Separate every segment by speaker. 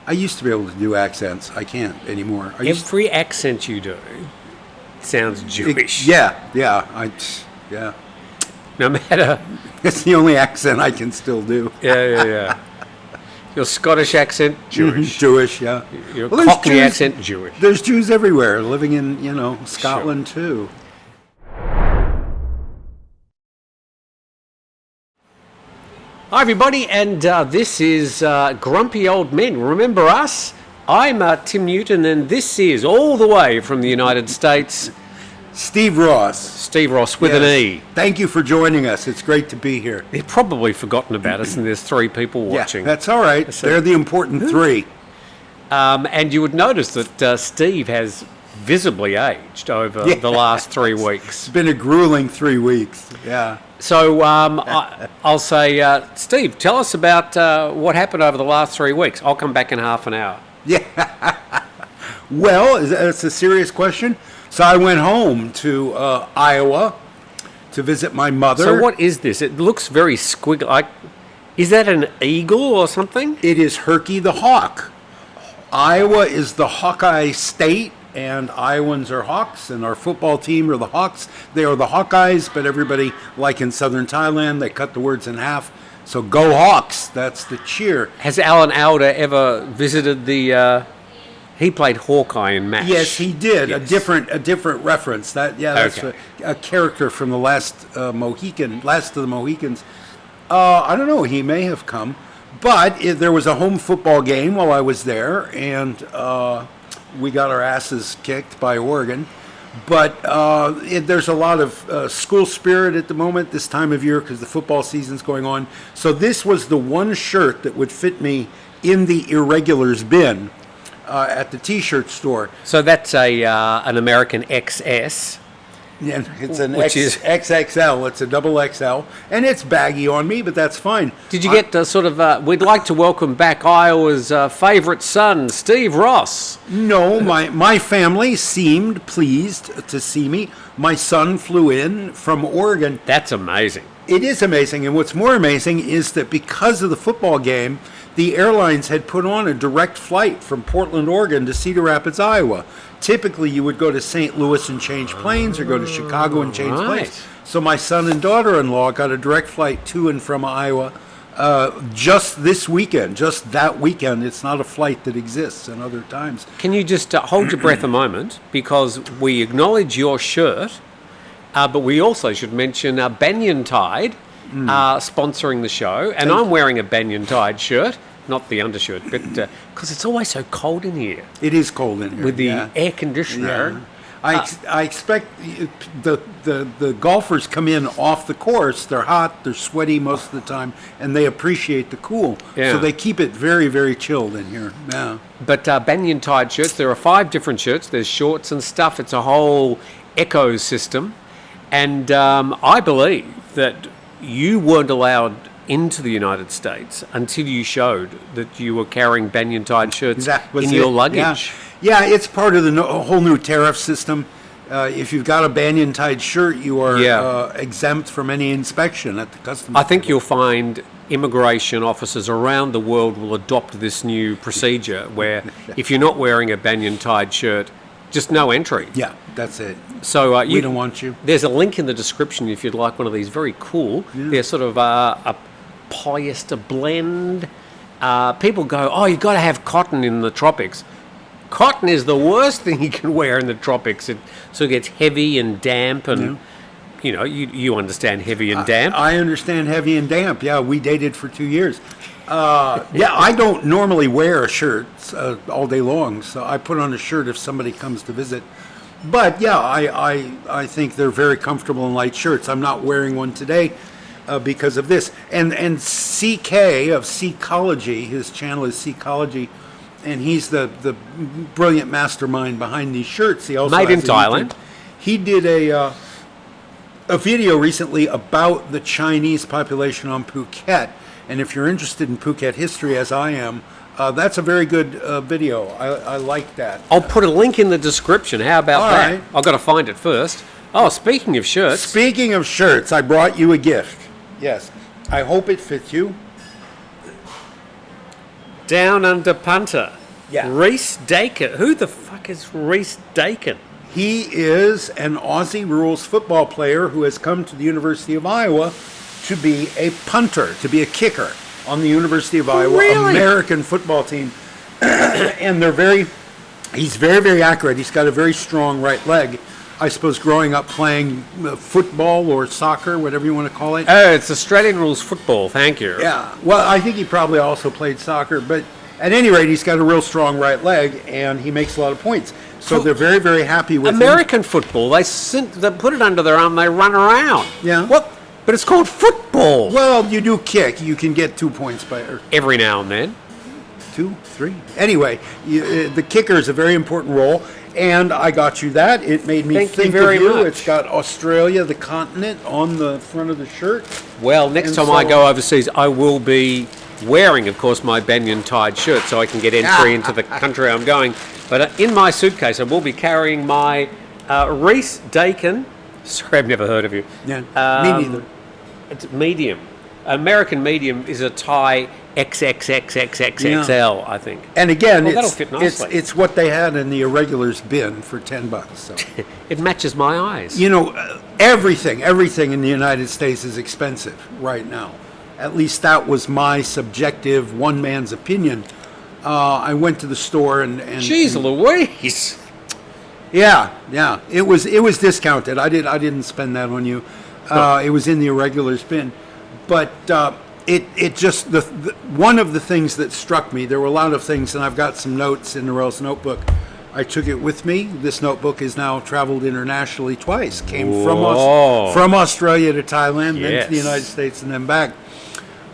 Speaker 1: I used to be able to do accents. I can't anymore.
Speaker 2: Every accent you do sounds Jewish.
Speaker 1: Yeah.
Speaker 2: No matter.
Speaker 1: It's the only accent I can still do.
Speaker 2: Yeah. Your Scottish accent, Jewish.
Speaker 1: Jewish, yeah.
Speaker 2: Your Cockney accent, Jewish.
Speaker 1: There's Jews everywhere, living in, Scotland too.
Speaker 2: Hi everybody, and this is Grumpy Old Men. Remember us? I'm Tim Newton, and this is all the way from the United States,
Speaker 1: Steve Ross.
Speaker 2: Steve Ross with an E.
Speaker 1: Thank you for joining us. It's great to be here.
Speaker 2: They've probably forgotten about us, and there's 3 people watching.
Speaker 1: Yeah, that's all right. They're the important 3.
Speaker 2: And you would notice that Steve has visibly aged over the last 3 weeks.
Speaker 1: It's been a grueling 3 weeks. Yeah.
Speaker 2: So I'll say, Steve, tell us about what happened over the last 3 weeks. I'll come back in half an hour.
Speaker 1: Yeah. Well, it's a serious question. So I went home to Iowa to visit my mother.
Speaker 2: So what is this? It looks very squiggly. Is that an eagle or something?
Speaker 1: It is Herky the Hawk. Iowa is the Hawkeye state, and Iowans are Hawks, and our football team are the Hawks. They are the Hawkeyes, but everybody, like in southern Thailand, they cut the words in half. So go Hawks, that's the cheer.
Speaker 2: Has Alan Alda ever visited the... He played Hawkeye in MASH.
Speaker 1: Yes, he did.
Speaker 2: Yes.
Speaker 1: A different reference. That's
Speaker 2: Okay.
Speaker 1: a character from the Last of the Mohicans. I don't know. He may have come, but there was a home football game while I was there, and we got our asses kicked by Oregon. But there's a lot of school spirit at the moment this time of year because the football season's going on. So this was the one shirt that would fit me in the irregulars bin. At the T-shirt store.
Speaker 2: So that's an American XS.
Speaker 1: Yeah, it's an
Speaker 2: Which is
Speaker 1: XXL. It's a double XL, and it's baggy on me, but that's fine.
Speaker 2: Did you get we'd like to welcome back Iowa's favourite son, Steve Ross.
Speaker 1: No, my family seemed pleased to see me. My son flew in from Oregon.
Speaker 2: That's amazing.
Speaker 1: It is amazing, and what's more amazing is that because of the football game, the airlines had put on a direct flight from Portland, Oregon to Cedar Rapids, Iowa. Typically, you would go to St. Louis and change planes or go to Chicago and change planes. So my son and daughter-in-law got a direct flight to and from Iowa just this weekend, just that weekend. It's not a flight that exists in other times.
Speaker 2: Can you just hold your breath a moment? Because we acknowledge your shirt, but we also should mention Banyan Tide, sponsoring the show, and I'm wearing a Banyan Tide shirt, not the undershirt, but because it's always so cold in here.
Speaker 1: It is cold in here
Speaker 2: with the air conditioner.
Speaker 1: Yeah. I expect the golfers come in off the course. They're hot, they're sweaty most of the time, and they appreciate the cool.
Speaker 2: Yeah.
Speaker 1: So they keep it very, very chilled in here. Yeah.
Speaker 2: But Banyan Tide shirts, there are 5 different shirts. There's shorts and stuff. It's a whole ecosystem, and I believe that you weren't allowed into the United States until you showed that you were carrying Banyan Tide shirts in your luggage.
Speaker 1: Yeah, it's part of the whole new tariff system. If you've got a Banyan Tide shirt, you are exempt from any inspection at the customs.
Speaker 2: I think you'll find immigration officers around the world will adopt this new procedure where if you're not wearing a Banyan Tide shirt, just no entry.
Speaker 1: Yeah, that's it.
Speaker 2: So
Speaker 1: we don't want you.
Speaker 2: There's a link in the description if you'd like one of these. Very cool. Yeah. They're sort of a polyester blend. People go, oh, you've got to have cotton in the tropics. Cotton is the worst thing you can wear in the tropics. It sort of gets heavy and damp, and you understand heavy and damp.
Speaker 1: I understand heavy and damp. Yeah, we dated for 2 years. I don't normally wear a shirt all day long, so I put on a shirt if somebody comes to visit. But yeah, I think they're very comfortable in light shirts. I'm not wearing one today because of this. And CK of Seacology, his channel is Seacology, and he's the brilliant mastermind behind these shirts. He also
Speaker 2: made in Thailand.
Speaker 1: He did a video recently about the Chinese population on Phuket. And if you're interested in Phuket history, as I am, that's a very good video. I like that.
Speaker 2: I'll put a link in the description. How about that?
Speaker 1: Right.
Speaker 2: I've got to find it first. Oh, speaking of shirts.
Speaker 1: Speaking of shirts, I brought you a gift. Yes. I hope it fits you.
Speaker 2: Down under punter.
Speaker 1: Yeah.
Speaker 2: Reese Dakin. Who the fuck is Reese Dakin?
Speaker 1: He is an Aussie rules football player who has come to the University of Iowa to be a punter, to be a kicker on the University of Iowa
Speaker 2: Really?
Speaker 1: American football team. And he's very, very accurate. He's got a very strong right leg. I suppose growing up playing football or soccer, whatever you want to call it.
Speaker 2: Oh, it's Australian rules football. Thank you.
Speaker 1: Yeah. Well, I think he probably also played soccer, but at any rate, he's got a real strong right leg, and he makes a lot of points. So they're very, very happy with him.
Speaker 2: American football, they put it under their arm, they run around.
Speaker 1: Yeah.
Speaker 2: What? But it's called football.
Speaker 1: Well, you do kick. You can get 2 points by or
Speaker 2: Every now and then.
Speaker 1: 2, 3. Anyway, the kicker is a very important role, and I got you that. It made me
Speaker 2: Thank you
Speaker 1: think
Speaker 2: very
Speaker 1: of you.
Speaker 2: much.
Speaker 1: It's got Australia, the continent, on the front of the shirt.
Speaker 2: Well, next
Speaker 1: And
Speaker 2: time I
Speaker 1: so-
Speaker 2: go overseas, I will be wearing, of course, my Banyan Tide shirt so I can get entry into the country I'm going. But in my suitcase, I will be carrying my Reese Dakin. Sorry, I've never heard of you.
Speaker 1: Yeah, me neither.
Speaker 2: It's medium. American medium is a Thai XXXXXXL, I think.
Speaker 1: And again,
Speaker 2: Well, that'll fit nicely.
Speaker 1: it's what they had in the irregulars bin for $10. So.
Speaker 2: It matches my eyes.
Speaker 1: You know, everything in the United States is expensive right now. At least that was my subjective one man's opinion. I went to the store and
Speaker 2: Jeez Louise.
Speaker 1: yeah, it was discounted. I didn't spend that on you. It was in the irregulars bin, but it just one of the things that struck me. There were a lot of things, and I've got some notes in Narelle's notebook. I took it with me. This notebook has now traveled internationally twice. Came from Australia to Thailand, then to the
Speaker 2: Yes.
Speaker 1: United States, and then back.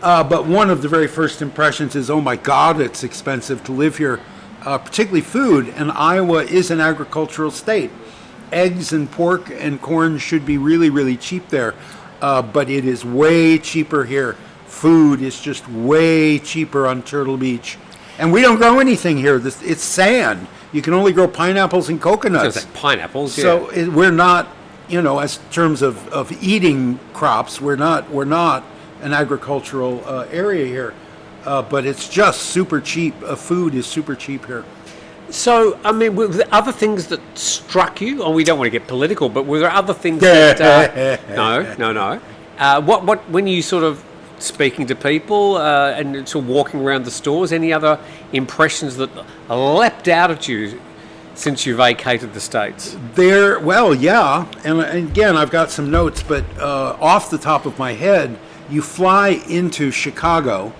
Speaker 1: But one of the very first impressions is, oh my God, it's expensive to live here, particularly food. And Iowa is an agricultural state. Eggs and pork and corn should be really, really cheap there. But it is way cheaper here. Food is just way cheaper on Turtle Beach. And we don't grow anything here. It's sand. You can only grow pineapples and
Speaker 2: I was
Speaker 1: coconuts.
Speaker 2: gonna say pineapples, yeah.
Speaker 1: So we're not, as terms of eating crops, we're not an agricultural area here, but it's just super cheap. Food is super cheap here.
Speaker 2: So, I mean, were there other things that struck you? Oh, we don't want to get political, but were there other things that... No. What when you sort of speaking to people and sort of walking around the stores, any other impressions that leapt out at you since you vacated the States?
Speaker 1: Well, yeah, and again, I've got some notes, but off the top of my head, you fly into Chicago,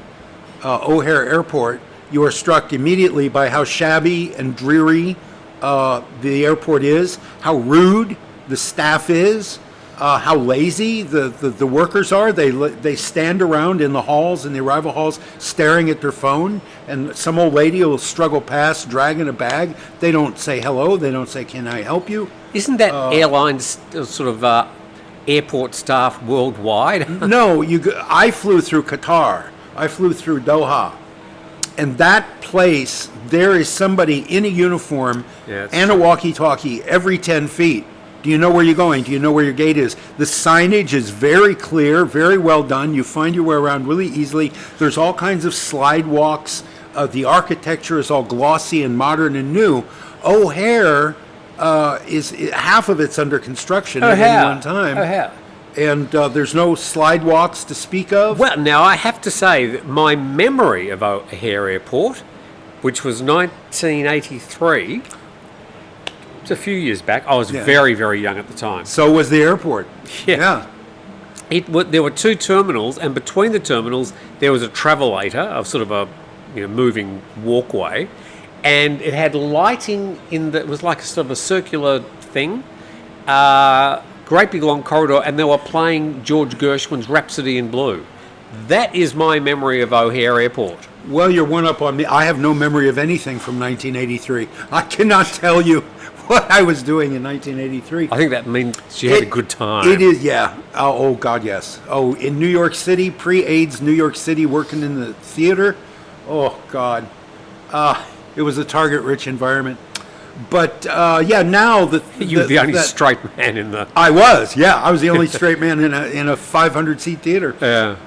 Speaker 1: O'Hare Airport, you are struck immediately by how shabby and dreary the airport is, how rude the staff is, how lazy the workers are. They stand around in the halls, in the arrival halls, staring at their phone, and some old lady will struggle past dragging a bag. They don't say hello. They don't say, "Can I help you?"
Speaker 2: Isn't that airlines sort of airport staff worldwide?
Speaker 1: No, I flew through Qatar. I flew through Doha. And that place, there is somebody in a uniform and a walkie-talkie every 10 feet. Do you know where you're going? Do you know where your gate is? The signage is very clear, very well done. You find your way around really easily. There's all kinds of slide walks. The architecture is all glossy and modern and new. O'Hare is half of it's under construction at any one time.
Speaker 2: O'Hare.
Speaker 1: And there's no slide walks to speak of.
Speaker 2: Well, now I have to say that my memory of O'Hare Airport, which was 1983, it's a few years back. I was very, very young at the time.
Speaker 1: So was the airport.
Speaker 2: Yeah. There were two terminals, and between the terminals there was a travelator, of sort of a moving walkway, and it had lighting it was like a sort of a circular thing. Great big long corridor, and they were playing George Gershwin's Rhapsody in Blue. That is my memory of O'Hare Airport.
Speaker 1: Well, you're one up on me. I have no memory of anything from 1983. I cannot tell you what I was doing in 1983.
Speaker 2: I think that means you had a good time.
Speaker 1: It is, yeah. Oh, God, yes. Oh, in New York City, pre-AIDS New York City, working in the theater. Oh, God. It was a target-rich environment. But now
Speaker 2: you were the only straight man in the.
Speaker 1: I was the only straight man in a 500-seat theater.
Speaker 2: Yeah.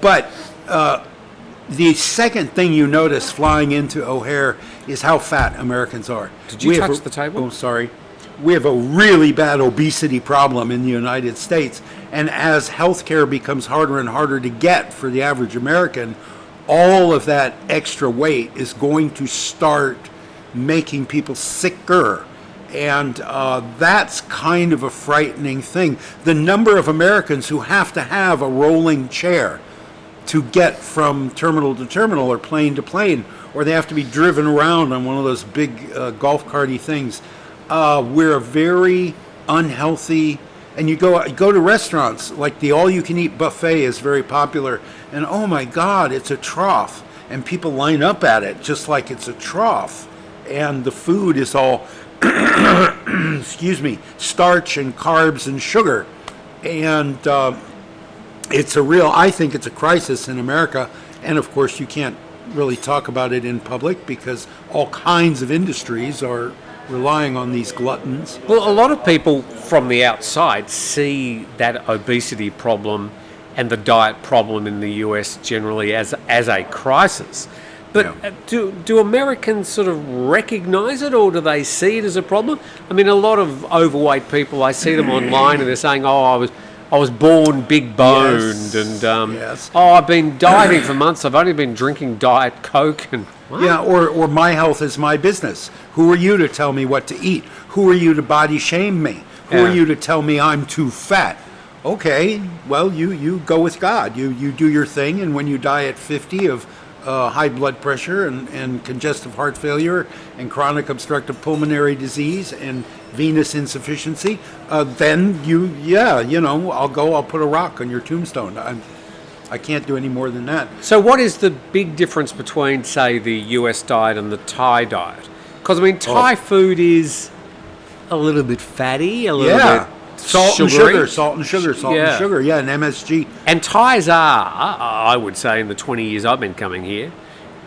Speaker 1: But The second thing you notice flying into O'Hare is how fat Americans are.
Speaker 2: Did you touch the table?
Speaker 1: Oh, sorry. We have a really bad obesity problem in the United States. And as healthcare becomes harder and harder to get for the average American, all of that extra weight is going to start making people sicker. And that's kind of a frightening thing. The number of Americans who have to have a rolling chair to get from terminal to terminal or plane to plane, or they have to be driven around on one of those big golf carty things. We're a very unhealthy, and you go to restaurants, like the all-you-can-eat buffet is very popular, and oh my God, it's a trough, and people line up at it just like it's a trough, and the food is all, excuse me, starch and carbs and sugar, and I think it's a crisis in America, and of course you can't really talk about it in public because all kinds of industries are relying on these gluttons.
Speaker 2: Well, a lot of people from the outside see that obesity problem and the diet problem in the US generally as a crisis. But do Americans sort of recognize it, or do they see it as a problem? I mean, a lot of overweight people, I see them online and they're saying, oh, I was born big boned, and I've been dieting for months. I've only been drinking Diet Coke, and what?
Speaker 1: Yeah, or my health is my business. Who are you to tell me what to eat? Who are you to body shame me? Who are you to tell me I'm too fat? Okay, well, you go with God. You do your thing, and when you die at 50 of high blood pressure and congestive heart failure and chronic obstructive pulmonary disease and venous insufficiency, then I'll put a rock on your tombstone. I can't do any more than that.
Speaker 2: So what is the big difference between, say, the US diet and the Thai diet? Because, I mean, Thai food is a little bit fatty, a little bit
Speaker 1: salt
Speaker 2: sugary.
Speaker 1: and sugar, and MSG.
Speaker 2: And Thais are, I would say, in the 20 years I've been coming here,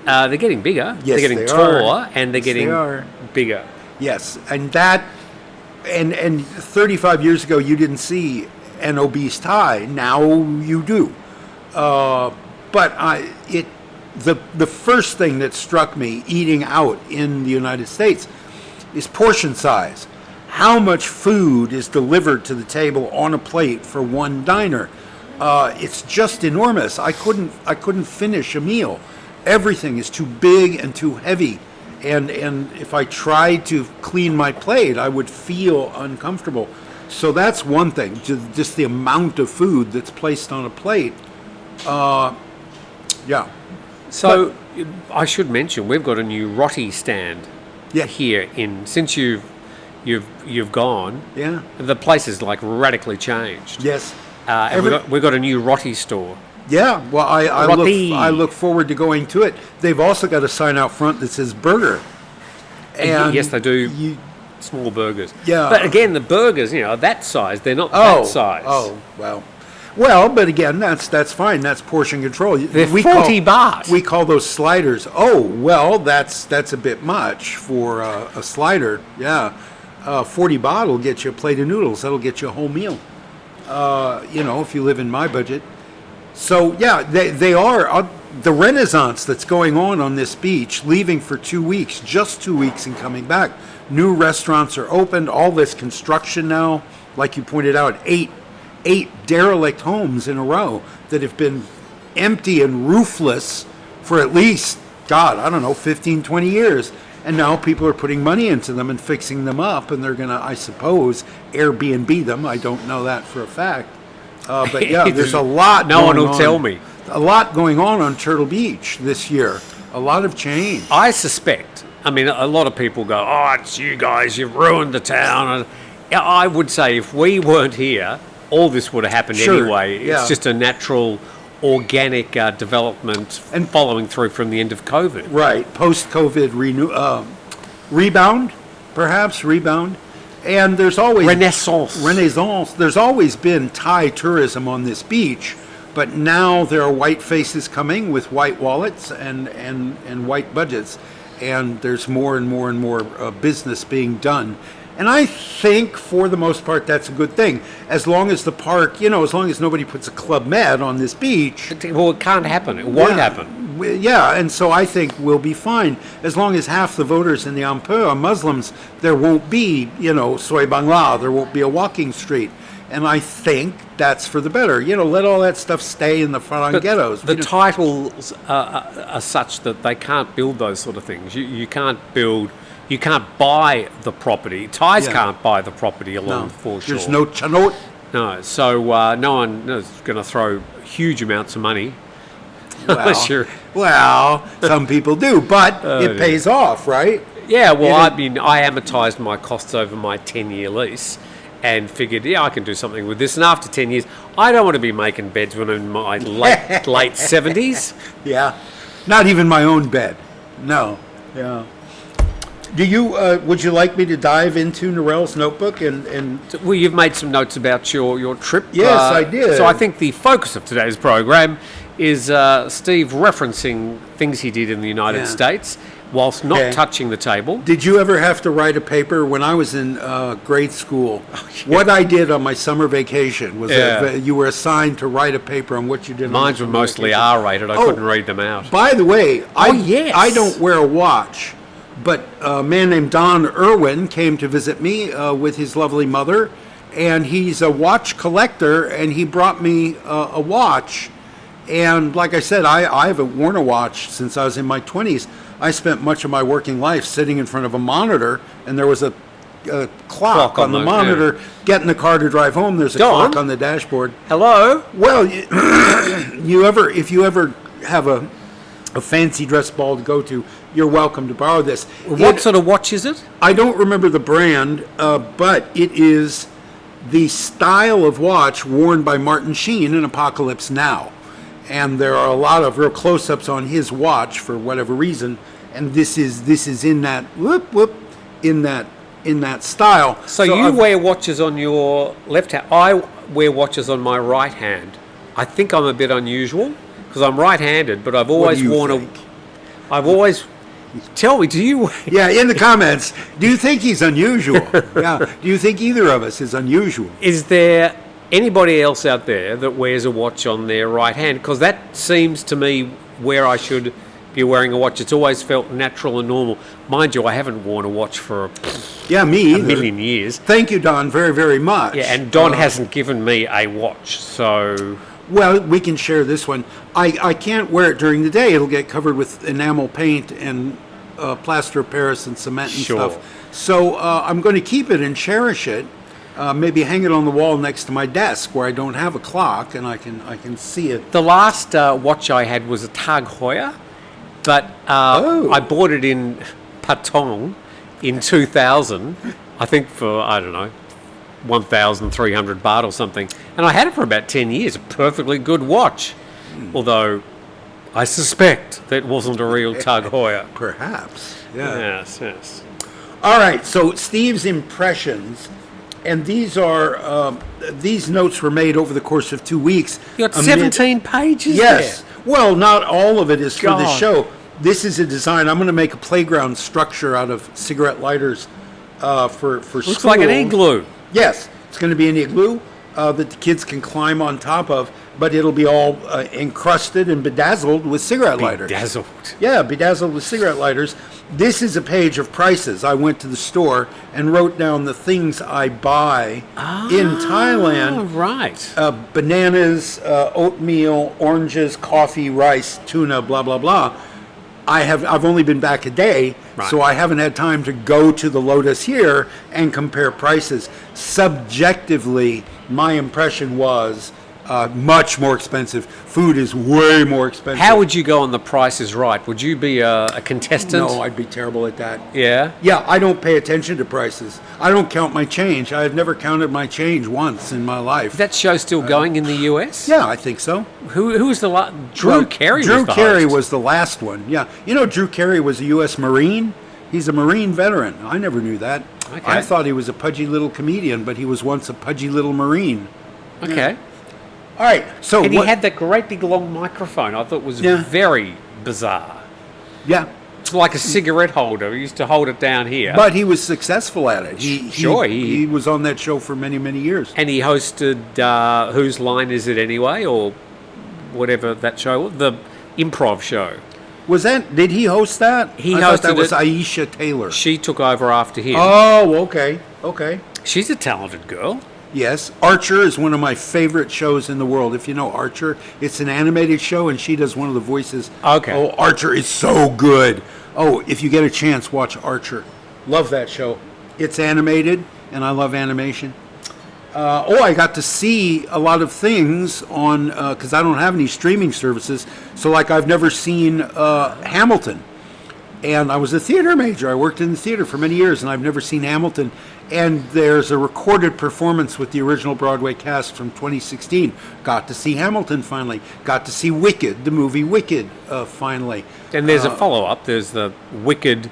Speaker 2: they're getting bigger,
Speaker 1: Yes,
Speaker 2: they're getting taller, and they're getting bigger.
Speaker 1: Yes, and that, and 35 years ago you didn't see an obese Thai. Now you do. But the first thing that struck me eating out in the United States is portion size. How much food is delivered to the table on a plate for one diner? It's just enormous. I couldn't finish a meal. Everything is too big and too heavy. And if I tried to clean my plate, I would feel uncomfortable. So that's one thing, just the amount of food that's placed on a plate.
Speaker 2: So I should mention, we've got a new roti stand here since you've gone.
Speaker 1: Yeah.
Speaker 2: The place is like radically changed.
Speaker 1: Yes.
Speaker 2: And we've got a new roti store.
Speaker 1: Yeah, well, I look forward to going to it. They've also got a sign out front that says burger.
Speaker 2: And yes, they do. Small burgers.
Speaker 1: Yeah.
Speaker 2: But again, the burgers, that size, they're not that size.
Speaker 1: Oh, well. Well, but again, that's fine. That's portion control.
Speaker 2: They're 40 baht.
Speaker 1: We call those sliders. Oh, well, that's a bit much for a slider. Yeah. 40 baht will get you a plate of noodles. That'll get you a whole meal. If you live in my budget. So, yeah, they are the renaissance that's going on this beach, leaving for 2 weeks, just 2 weeks and coming back. New restaurants are opened, all this construction now, like you pointed out, eight derelict homes in a row that have been empty and roofless for at least, 15, 20 years. And now people are putting money into them and fixing them up, and they're going to, I suppose, Airbnb them. I don't know that for a fact. But yeah, there's a lot
Speaker 2: No one will tell me.
Speaker 1: A lot going on Turtle Beach this year. A lot of change.
Speaker 2: I suspect, a lot of people go, oh, it's you guys, you've ruined the town. I would say if we weren't here, all this would have happened anyway.
Speaker 1: Yeah.
Speaker 2: It's just a natural, organic development and following through from the end of COVID.
Speaker 1: Right. Post-COVID rebound. And there's always... Renaissance. There's always been Thai tourism on this beach, but now there are white faces coming with white wallets and white budgets, and there's more and more and more business being done. And I think, for the most part, that's a good thing. As long as the park, as long as nobody puts a Club Med on this beach.
Speaker 2: Well, it can't happen. It won't happen.
Speaker 1: and so I think we'll be fine. As long as half the voters in the Ampur are Muslims, there won't be, Soy Bangla, there won't be a walking street. And I think that's for the better. Let all that stuff stay in the Farang ghettos.
Speaker 2: The titles are such that they can't build those sort of things. You can't buy the property. Thais can't buy the property along the foreshore.
Speaker 1: There's no chanot.
Speaker 2: No, so no one is going to throw huge amounts of money.
Speaker 1: Well, some people do, but it pays off, right?
Speaker 2: Yeah, well, I amortised my costs over my 10-year lease and figured, I can do something with this. And after 10 years, I don't want to be making beds when I'm in my late 70s.
Speaker 1: Yeah, not even my own bed. No. Yeah. Do you? Would you like me to dive into Narelle's notebook and?
Speaker 2: Well, you've made some notes about your trip.
Speaker 1: Yes, I did.
Speaker 2: So I think the focus of today's program is Steve referencing things he did in the United States whilst not touching the table.
Speaker 1: Did you ever have to write a paper when I was in grade school? What I did on my summer vacation was you were assigned to write a paper on what you did.
Speaker 2: Mine were mostly R-rated. I couldn't read them out.
Speaker 1: By the way, I don't wear a watch. But a man named Don Irwin came to visit me with his lovely mother, and he's a watch collector, and he brought me a watch. And like I said, I haven't worn a watch since I was in my 20s. I spent much of my working life sitting in front of a monitor, and there was a clock on the monitor. Get in the car to drive home, there's a clock on the dashboard.
Speaker 2: Hello?
Speaker 1: Well, if you ever have a fancy dress ball to go to, you're welcome to borrow this.
Speaker 2: What sort of watch is it?
Speaker 1: I don't remember the brand, but it is the style of watch worn by Martin Sheen in Apocalypse Now. And there are a lot of real close-ups on his watch for whatever reason, and this is in that in that style.
Speaker 2: So you wear watches on your left hand. I wear watches on my right hand. I think I'm a bit unusual because I'm right-handed, but I've always Tell me, do you?
Speaker 1: Yeah, in the comments, do you think he's unusual? Yeah. Do you think either of us is unusual?
Speaker 2: Is there anybody else out there that wears a watch on their right hand? Because that seems to me where I should be wearing a watch. It's always felt natural and normal. Mind you, I haven't worn a watch for
Speaker 1: me either.
Speaker 2: A million years.
Speaker 1: Thank you, Don, very, very much.
Speaker 2: Yeah, and Don hasn't given me a watch, so...
Speaker 1: Well, we can share this one. I can't wear it during the day. It'll get covered with enamel paint and plaster of Paris and cement and stuff. So I'm going to keep it and cherish it. Maybe hang it on the wall next to my desk where I don't have a clock and I can see it.
Speaker 2: The last watch I had was a Tag Heuer, but I bought it in Patong in 2000, I think for, I don't know, 1,300 baht or something. And I had it for about 10 years, a perfectly good watch. Although I suspect that wasn't a real Tag Heuer.
Speaker 1: Perhaps. Yeah.
Speaker 2: Yes.
Speaker 1: All right, so Steve's impressions, and these are these notes were made over the course of 2 weeks.
Speaker 2: You got 17 pages
Speaker 1: Yes.
Speaker 2: there.
Speaker 1: Well, not all of it is for the show. This is a design. I'm going to make a playground structure out of cigarette lighters for school.
Speaker 2: Looks like an igloo.
Speaker 1: Yes, it's going to be an igloo that the kids can climb on top of, but it'll be all encrusted and bedazzled with cigarette lighters.
Speaker 2: Bedazzled?
Speaker 1: Yeah, bedazzled with cigarette lighters. This is a page of prices. I went to the store and wrote down the things I buy in Thailand.
Speaker 2: Right.
Speaker 1: Bananas, oatmeal, oranges, coffee, rice, tuna, blah, blah, blah. I've only been back a day, so I haven't had time to go to the Lotus here and compare prices. Subjectively, my impression was much more expensive. Food is way more expensive.
Speaker 2: How would you go on The Price is Right? Would you be a contestant?
Speaker 1: No, I'd be terrible at that.
Speaker 2: Yeah?
Speaker 1: Yeah, I don't pay attention to prices. I don't count my change. I've never counted my change once in my life.
Speaker 2: Is that show still going in the US?
Speaker 1: Yeah, I think so.
Speaker 2: Who was the last? Drew Carey was the host.
Speaker 1: Drew Carey was the last one, yeah. You know, Drew Carey was a U.S. Marine. He's a Marine veteran. I never knew that.
Speaker 2: Okay.
Speaker 1: I thought he was a pudgy little comedian, but he was once a pudgy little Marine.
Speaker 2: Okay.
Speaker 1: Yeah. All right, so
Speaker 2: and he had that great big long microphone. I thought was very bizarre.
Speaker 1: Yeah.
Speaker 2: It's like a cigarette holder. He used to hold it down here.
Speaker 1: But he was successful at it. He
Speaker 2: He
Speaker 1: was on that show for many, many years.
Speaker 2: And he hosted Whose Line Is It Anyway? Or whatever that show was. improv show.
Speaker 1: Did he host that?
Speaker 2: He
Speaker 1: I thought
Speaker 2: hosted
Speaker 1: that was
Speaker 2: it.
Speaker 1: Aisha Taylor.
Speaker 2: She took over after him.
Speaker 1: Oh, okay. Okay.
Speaker 2: She's a talented girl.
Speaker 1: Yes. Archer is one of my favorite shows in the world. If you know Archer, it's an animated show, and she does one of the voices.
Speaker 2: Okay.
Speaker 1: Oh, Archer is so good. Oh, if you get a chance, watch Archer. Love that show. It's animated, and I love animation. I got to see a lot of things on, because I don't have any streaming services. So, like, I've never seen Hamilton. And I was a theater major. I worked in the theater for many years, and I've never seen Hamilton. And there's a recorded performance with the original Broadway cast from 2016. Got to see Hamilton finally. Got to see Wicked, the movie Wicked, finally.
Speaker 2: And there's a follow-up. There's the Wicked.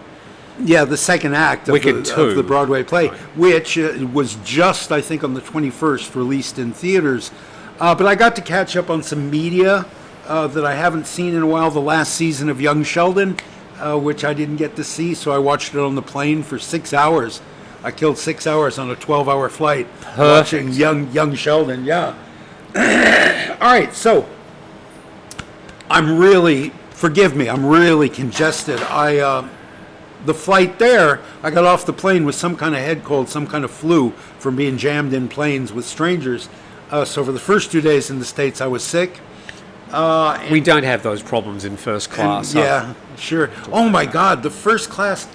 Speaker 1: Yeah, the second act of,
Speaker 2: Wicked 2.
Speaker 1: of the Broadway play, which was just, I think, on the 21st released in theaters. But I got to catch up on some media that I haven't seen in a while. The last season of Young Sheldon, which I didn't get to see, so I watched it on the plane for 6 hours. I killed 6 hours on a 12-hour flight watching Young Sheldon. Yeah. All right, so forgive me, I'm really congested. The flight there, I got off the plane with some kind of head cold, some kind of flu from being jammed in planes with strangers. So for the first 2 days in the States, I was sick.
Speaker 2: We don't have those problems in first class.
Speaker 1: Yeah, sure. Oh my God, the first class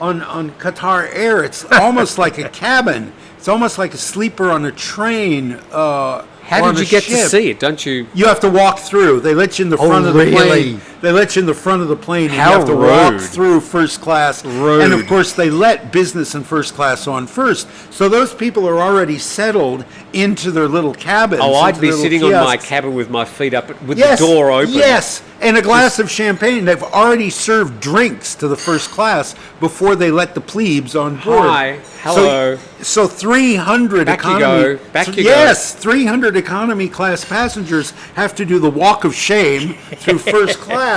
Speaker 1: on Qatar Air, it's almost like a cabin. It's almost like a sleeper on a train.
Speaker 2: How did you get to see it? Don't you?
Speaker 1: You have to walk through. They let you in the front of the
Speaker 2: really?
Speaker 1: plane. They let you in the front of the plane. And
Speaker 2: How
Speaker 1: you have to
Speaker 2: rude.
Speaker 1: walk through first class.
Speaker 2: Rude.
Speaker 1: And of course, they let business and first class on first. So those people are already settled into their little cabins.
Speaker 2: Oh, I'd
Speaker 1: into
Speaker 2: be
Speaker 1: their little
Speaker 2: sitting on my
Speaker 1: kiosks.
Speaker 2: cabin with my feet up, with
Speaker 1: Yes,
Speaker 2: the door open.
Speaker 1: Yes, and a glass of champagne. They've already served drinks to the first class before they let the plebes on board.
Speaker 2: Hi, hello.
Speaker 1: So 300
Speaker 2: Back you
Speaker 1: economy.
Speaker 2: go, back you go.
Speaker 1: yes, 300 economy class passengers have to do the walk of shame through first class.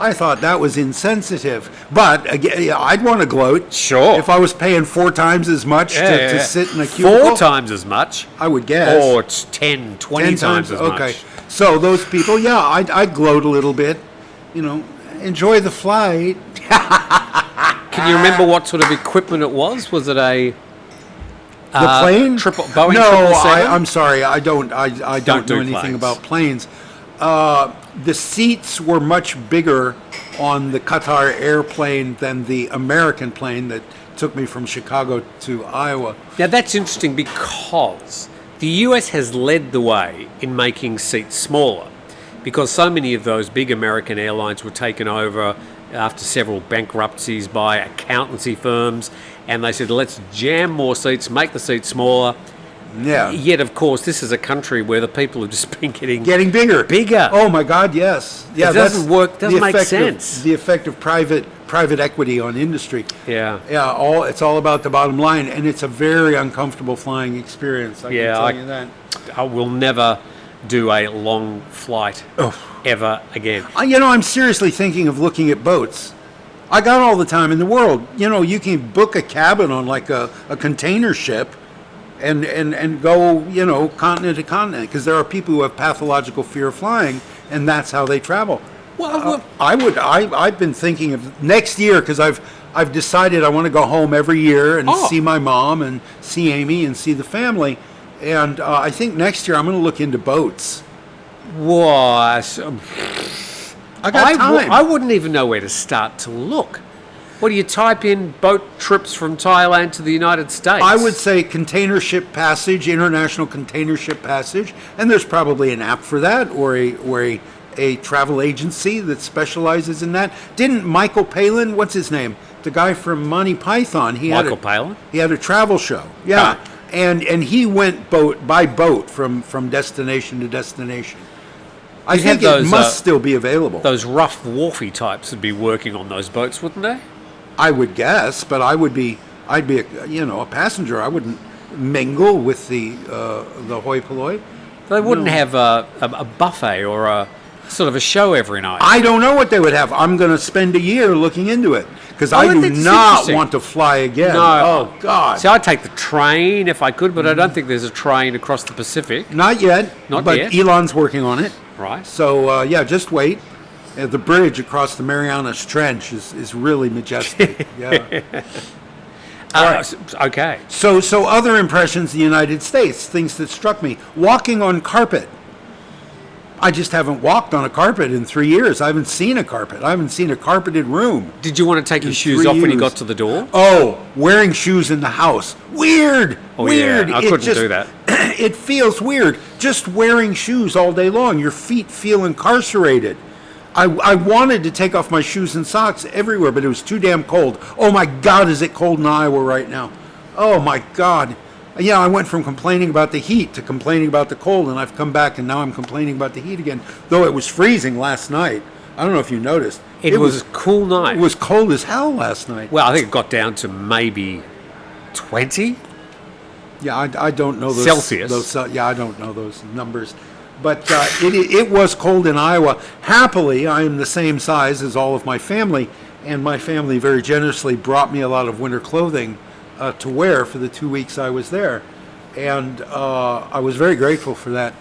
Speaker 1: I thought that was insensitive, but again, yeah, I'd want to gloat.
Speaker 2: Sure.
Speaker 1: If I was paying 4 times as much to sit in a cubicle.
Speaker 2: 4 times as much.
Speaker 1: I would guess.
Speaker 2: Or it's 10, 20 times as
Speaker 1: okay.
Speaker 2: much.
Speaker 1: So those people, yeah, I'd gloat a little bit. You know, enjoy the flight.
Speaker 2: Can you remember what sort of equipment it was? Was it a
Speaker 1: The plane?
Speaker 2: Boeing
Speaker 1: no,
Speaker 2: 777?
Speaker 1: I'm sorry. I don't
Speaker 2: Don't
Speaker 1: know
Speaker 2: do
Speaker 1: anything
Speaker 2: planes.
Speaker 1: about planes. The seats were much bigger on the Qatar airplane than the American plane that took me from Chicago to Iowa.
Speaker 2: Now that's interesting because the US has led the way in making seats smaller because so many of those big American airlines were taken over after several bankruptcies by accountancy firms, and they said, let's jam more seats, make the seats smaller.
Speaker 1: Yeah.
Speaker 2: Yet, of course, this is a country where the people have just been getting
Speaker 1: Getting bigger. Oh my God, yes. Yeah,
Speaker 2: It doesn't work, doesn't make sense.
Speaker 1: The effect of private equity on industry.
Speaker 2: Yeah.
Speaker 1: Yeah, it's all about the bottom line, and it's a very uncomfortable flying experience. I can tell you that.
Speaker 2: I will never do a long flight ever again.
Speaker 1: I'm seriously thinking of looking at boats. I got all the time in the world. You can book a cabin on like a container ship and go, continent to continent, because there are people who have pathological fear of flying, and that's how they travel.
Speaker 2: Well,
Speaker 1: I've been thinking of next year, because I've decided I want to go home every year and see my mom and see Amy and see the family. And I think next year I'm going to look into boats.
Speaker 2: what?
Speaker 1: I got time.
Speaker 2: I wouldn't even know where to start to look. What do you type in boat trips from Thailand to the United States?
Speaker 1: I would say container ship passage, international container ship passage, and there's probably an app for that, or a travel agency that specializes in that. Didn't Michael Palin, what's his name? The guy from Monty Python.
Speaker 2: Michael Palin?
Speaker 1: He had a travel show. Yeah.
Speaker 2: Huh.
Speaker 1: And he went by boat from destination to destination. I
Speaker 2: You'd
Speaker 1: think
Speaker 2: have
Speaker 1: it
Speaker 2: those,
Speaker 1: must still be available.
Speaker 2: Those rough, wharfy types would be working on those boats, wouldn't they?
Speaker 1: I would guess, but I'd be a passenger. I wouldn't mingle with the hoi polloi.
Speaker 2: They wouldn't have a buffet or a sort of a show every night.
Speaker 1: I don't know what they would have. I'm going to spend a year looking into it, because
Speaker 2: Oh,
Speaker 1: I do
Speaker 2: that's
Speaker 1: not
Speaker 2: interesting.
Speaker 1: want to fly again.
Speaker 2: No.
Speaker 1: Oh God.
Speaker 2: See, I'd take the train if I could, but I don't think there's a train across the Pacific.
Speaker 1: Not yet.
Speaker 2: Not
Speaker 1: but
Speaker 2: yet.
Speaker 1: Elon's working on it.
Speaker 2: Right.
Speaker 1: So just wait. The bridge across the Marianas Trench is really majestic. Yeah.
Speaker 2: Okay.
Speaker 1: So other impressions of the United States, things that struck me. Walking on carpet. I just haven't walked on a carpet in 3 years. I haven't seen a carpet. I haven't seen a carpeted room.
Speaker 2: Did you want to take your shoes
Speaker 1: 3
Speaker 2: off when you
Speaker 1: years.
Speaker 2: got to the door?
Speaker 1: Oh, wearing shoes in the house. Weird.
Speaker 2: Oh,
Speaker 1: Weird.
Speaker 2: yeah. I couldn't do that.
Speaker 1: It feels weird. Just wearing shoes all day long. Your feet feel incarcerated. I wanted to take off my shoes and socks everywhere, but it was too damn cold. Oh my God, is it cold in Iowa right now? Oh my God. Yeah, I went from complaining about the heat to complaining about the cold, and I've come back and now I'm complaining about the heat again, though it was freezing last night. I don't know if you noticed.
Speaker 2: It was a cool night.
Speaker 1: It was cold as hell last night.
Speaker 2: Well, I think it got down to maybe 20.
Speaker 1: Yeah, I don't know those
Speaker 2: Celsius.
Speaker 1: I don't know those numbers, but it was cold in Iowa. Happily, I am the same size as all of my family, and my family very generously brought me a lot of winter clothing to wear for the 2 weeks I was there, and I was very grateful for that.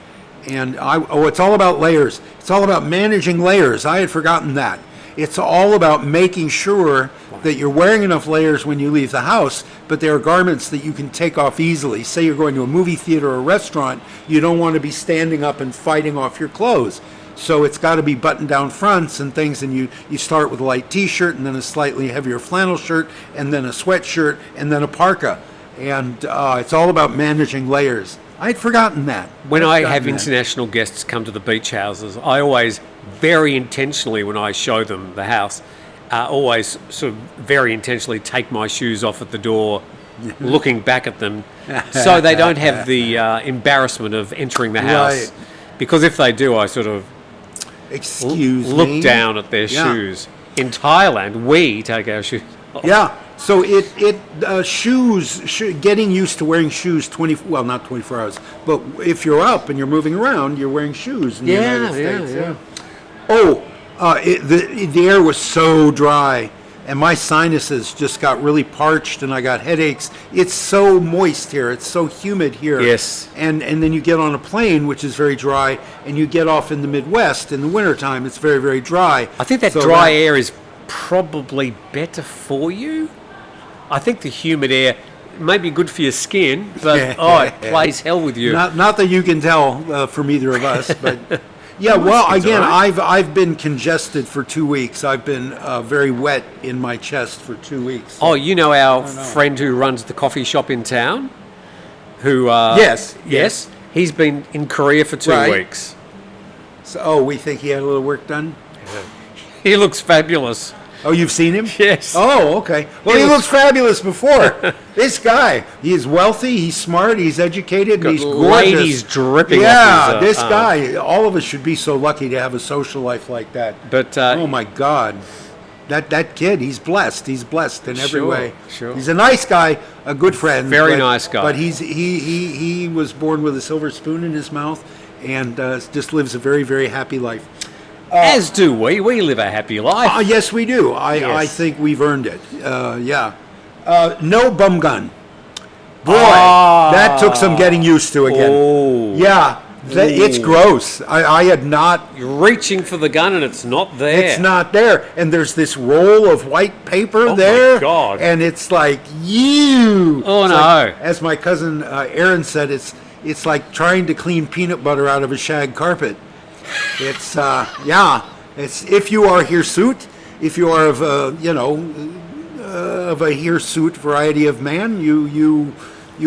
Speaker 1: And it's all about layers. It's all about managing layers. I had forgotten that. It's all about making sure that you're wearing enough layers when you leave the house, but there are garments that you can take off easily. Say you're going to a movie theater or a restaurant, you don't want to be standing up and fighting off your clothes. So it's got to be button-down fronts and things, and you start with a light T-shirt and then a slightly heavier flannel shirt and then a sweatshirt and then a parka. And it's all about managing layers. I'd forgotten that.
Speaker 2: When I have international guests come to the beach houses, I always very intentionally, when I show them the house, always sort of very intentionally take my shoes off at the door, looking back at them, so they don't have the embarrassment of entering the house.
Speaker 1: Right.
Speaker 2: Because if they do, I sort of look down at their shoes. In Thailand, we take our shoes off.
Speaker 1: Yeah. So getting used to wearing shoes not 24 hours, but if you're up and you're moving around, you're wearing shoes in the United States.
Speaker 2: Yeah.
Speaker 1: Oh, the air was so dry, and my sinuses just got really parched, and I got headaches. It's so moist here. It's so humid here.
Speaker 2: Yes.
Speaker 1: And then you get on a plane, which is very dry, and you get off in the Midwest in the wintertime. It's very, very dry.
Speaker 2: I think that dry air is probably better for you. I think the humid air may be good for your skin, but it plays hell with you.
Speaker 1: Not that you can tell from either of us, but yeah. Well, again, right. I've been congested for 2 weeks. I've been very wet in my chest for 2 weeks.
Speaker 2: Oh, you know our friend who runs the coffee shop in town, who
Speaker 1: yes,
Speaker 2: he's been in Korea for 2 weeks.
Speaker 1: So, we think he had a little work done.
Speaker 2: He looks fabulous.
Speaker 1: Oh, you've seen him?
Speaker 2: Yes.
Speaker 1: Oh, okay. Well, he looks fabulous before. This guy, he's wealthy, he's smart, he's educated, and he's gorgeous.
Speaker 2: Ladies dripping
Speaker 1: off
Speaker 2: his
Speaker 1: this guy, all of us should be so lucky to have a social life like that.
Speaker 2: But
Speaker 1: oh my God. That kid, he's blessed. He's blessed in every way.
Speaker 2: Sure.
Speaker 1: He's a nice guy, a good friend.
Speaker 2: Very nice guy.
Speaker 1: But he was born with a silver spoon in his mouth and just lives a very, very happy life.
Speaker 2: As do we. We live a happy life.
Speaker 1: Yes, we do. I think we've earned it. Yeah. No bum gun. Boy, that took some getting used to again.
Speaker 2: Oh.
Speaker 1: Yeah. It's gross. I had not...
Speaker 2: You're reaching for the gun and it's not there.
Speaker 1: It's not there. And there's this roll of white paper there.
Speaker 2: Oh, my God.
Speaker 1: And it's like, you.
Speaker 2: Oh,
Speaker 1: it's
Speaker 2: no.
Speaker 1: Like, as my cousin Aaron said, it's like trying to clean peanut butter out of a shag carpet. It's it's if you are hirsute, if you are of of a hirsute variety of man, you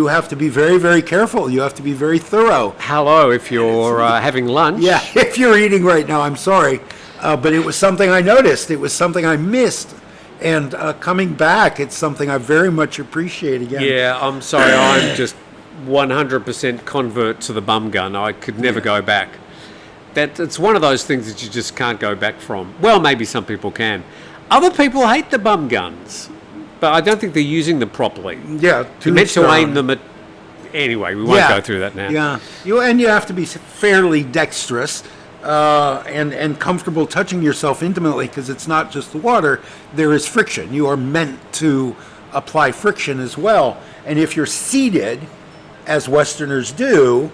Speaker 1: have to be very, very careful. You have to be very thorough.
Speaker 2: Hello, if you're having lunch.
Speaker 1: Yeah, if you're eating right now, I'm sorry, but it was something I noticed. It was something I missed, and coming back, it's something I very much appreciate again.
Speaker 2: Yeah, I'm sorry, I'm just 100% convert to the bum gun. I could never go back. It's one of those things that you just can't go back from. Well, maybe some people can. Other people hate the bum guns, but I don't think they're using them properly.
Speaker 1: Yeah,
Speaker 2: you're meant to aim them at... Anyway, we won't go through that now.
Speaker 1: Yeah, you have to be fairly dexterous and comfortable touching yourself intimately, because it's not just the water. There is friction. You are meant to apply friction as well. And if you're seated, as Westerners do,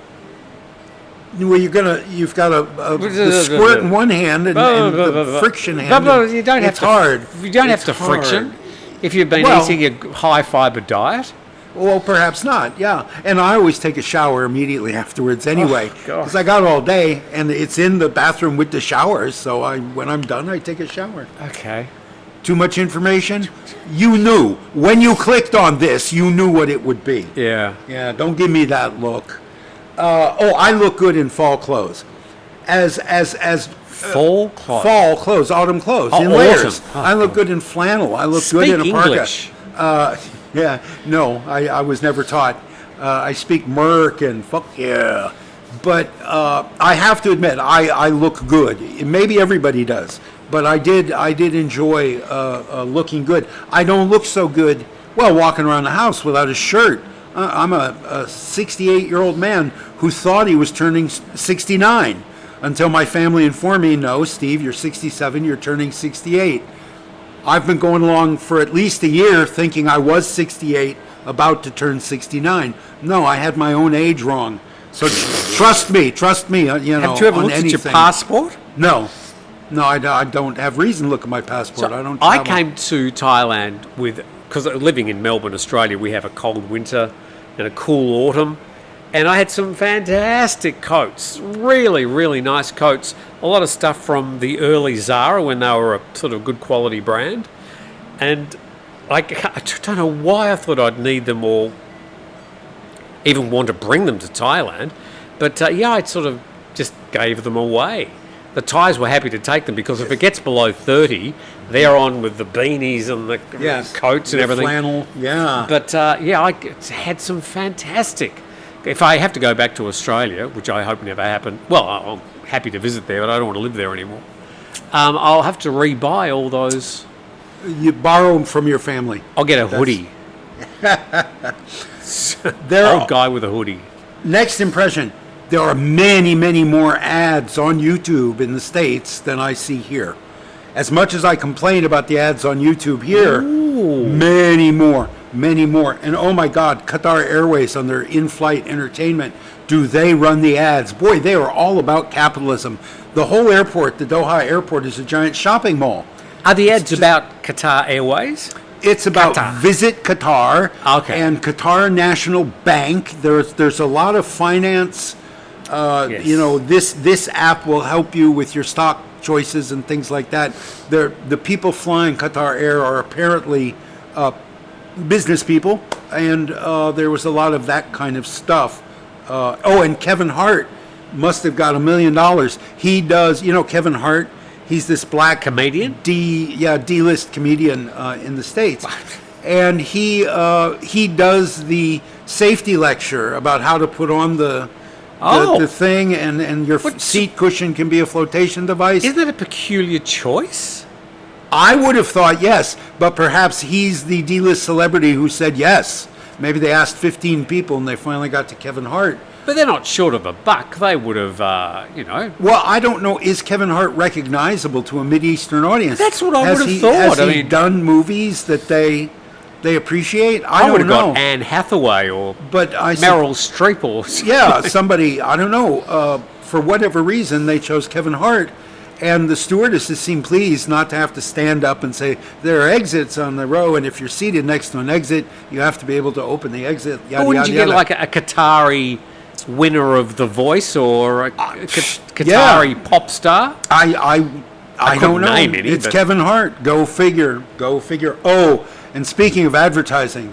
Speaker 1: Well, you've got the squirt in one hand and the friction hand.
Speaker 2: You don't have
Speaker 1: it's hard.
Speaker 2: You don't have
Speaker 1: It's
Speaker 2: to
Speaker 1: hard.
Speaker 2: friction if you've been
Speaker 1: Well-
Speaker 2: eating a high fiber diet.
Speaker 1: Well, perhaps not. Yeah, and I always take a shower immediately afterwards anyway,
Speaker 2: God.
Speaker 1: because I got all day, and it's in the bathroom with the showers. So when I'm done, I take a shower.
Speaker 2: Okay.
Speaker 1: Too much information? You knew when you clicked on this. You knew what it would be.
Speaker 2: Yeah.
Speaker 1: Yeah, don't give me that look. I look good in fall clothes, as
Speaker 2: Fall clothes.
Speaker 1: fall clothes, autumn clothes
Speaker 2: Oh,
Speaker 1: in layers.
Speaker 2: autumn. Oh,
Speaker 1: I look good in flannel. I look good
Speaker 2: Speak
Speaker 1: in a parka.
Speaker 2: English.
Speaker 1: Yeah, no, I was never taught. I speak Merc and fuck yeah. But I have to admit, I look good. Maybe everybody does, but I did enjoy looking good. I don't look so good, well, walking around the house without a shirt. I'm a 68-year-old man who thought he was turning 69 until my family informed me, no, Steve, you're 67, you're turning 68. I've been going along for at least a year thinking I was 68, about to turn 69. No, I had my own age wrong. So trust me, you know,
Speaker 2: Have you ever
Speaker 1: on
Speaker 2: looked
Speaker 1: anything.
Speaker 2: at your passport?
Speaker 1: No, I don't have reason to look at my passport. I don't
Speaker 2: I
Speaker 1: travel.
Speaker 2: came to Thailand because living in Melbourne, Australia, we have a cold winter and a cool autumn. And I had some fantastic coats, really, really nice coats. A lot of stuff from the early Zara when they were a sort of good quality brand. And I don't know why I thought I'd need them or even want to bring them to Thailand. But I sort of just gave them away. The Thais were happy to take them because if it gets below 30, they're on with the beanies and the coats and
Speaker 1: the
Speaker 2: everything.
Speaker 1: flannel, yeah.
Speaker 2: But I had some fantastic. If I have to go back to Australia, which I hope never happen, well, I'm happy to visit there, but I don't want to live there anymore. I'll have to rebuy all those.
Speaker 1: You borrow them from your family.
Speaker 2: I'll get a hoodie. Old guy with a hoodie.
Speaker 1: Next impression, there are many, many more ads on YouTube in the States than I see here. As much as I complain about the ads on YouTube here, many more. And oh my God, Qatar Airways on their in-flight entertainment, do they run the ads? Boy, they are all about capitalism. The whole airport, the Doha airport, is a giant shopping mall.
Speaker 2: Are the ads about Qatar Airways?
Speaker 1: It's about
Speaker 2: Qatar.
Speaker 1: Visit Qatar
Speaker 2: Okay.
Speaker 1: and Qatar National Bank. There's a lot of finance.
Speaker 2: Yes.
Speaker 1: You know, this app will help you with your stock choices and things like that. The people flying Qatar Air are apparently business people, and there was a lot of that kind of stuff. And Kevin Hart must have got $1 million. He does, you know, Kevin Hart. He's this black
Speaker 2: Comedian?
Speaker 1: D-list comedian in the States, and he does the safety lecture about how to put on the thing, and your seat cushion can be a flotation device.
Speaker 2: Isn't that a peculiar choice?
Speaker 1: I would have thought yes, but perhaps he's the D-list celebrity who said yes. Maybe they asked 15 people and they finally got to Kevin Hart.
Speaker 2: But they're not short of a buck. They would have,
Speaker 1: Well, I don't know. Is Kevin Hart recognizable to a Mideastern audience?
Speaker 2: That's what I
Speaker 1: Has
Speaker 2: would have
Speaker 1: he-
Speaker 2: thought.
Speaker 1: Has
Speaker 2: I
Speaker 1: he
Speaker 2: mean-
Speaker 1: done movies that they appreciate?
Speaker 2: I would
Speaker 1: don't
Speaker 2: have
Speaker 1: know.
Speaker 2: got Anne Hathaway or
Speaker 1: But I said-
Speaker 2: Meryl Streep or
Speaker 1: Yeah, somebody, I don't know. For whatever reason, they chose Kevin Hart. And the stewardesses seem pleased not to have to stand up and say, there are exits on the row, and if you're seated next to an exit, you have to be able to open the exit. Yada,
Speaker 2: Or wouldn't
Speaker 1: yada,
Speaker 2: you get
Speaker 1: yada.
Speaker 2: like a Qatari winner of The Voice or a Qatari
Speaker 1: yeah.
Speaker 2: pop star?
Speaker 1: I
Speaker 2: couldn't
Speaker 1: don't know.
Speaker 2: name any,
Speaker 1: It's
Speaker 2: but-
Speaker 1: Kevin Hart. Go figure. Oh, and speaking of advertising,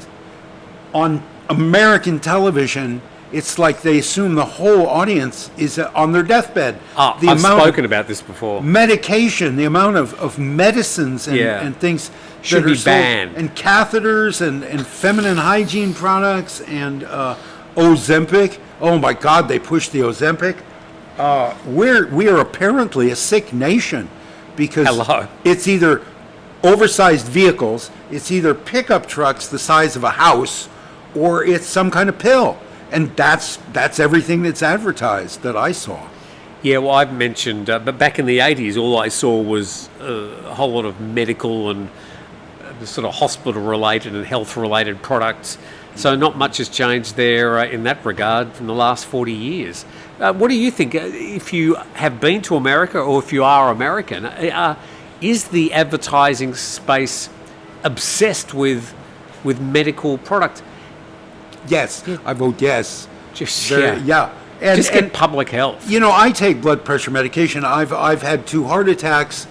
Speaker 1: on American television, it's like they assume the whole audience is on their deathbed. The
Speaker 2: I've
Speaker 1: amount
Speaker 2: spoken
Speaker 1: of
Speaker 2: about this before.
Speaker 1: medication, the amount of medicines and things
Speaker 2: Should
Speaker 1: that
Speaker 2: be
Speaker 1: are sold,
Speaker 2: banned.
Speaker 1: and catheters and feminine hygiene products and Ozempic. Oh my God, they push the Ozempic. We are apparently a sick nation because
Speaker 2: Hello.
Speaker 1: it's either oversized vehicles, it's either pickup trucks the size of a house, or it's some kind of pill. And that's everything that's advertised that I saw.
Speaker 2: Yeah, well, I've mentioned, but back in the 80s, all I saw was a whole lot of medical and sort of hospital-related and health-related products. So not much has changed there in that regard in the last 40 years. What do you think, if you have been to America or if you are American, is the advertising space obsessed with medical products?
Speaker 1: Yes, I vote yes.
Speaker 2: Just
Speaker 1: Yeah. And,
Speaker 2: just get public health.
Speaker 1: You know, I take blood pressure medication. I've had 2 heart attacks.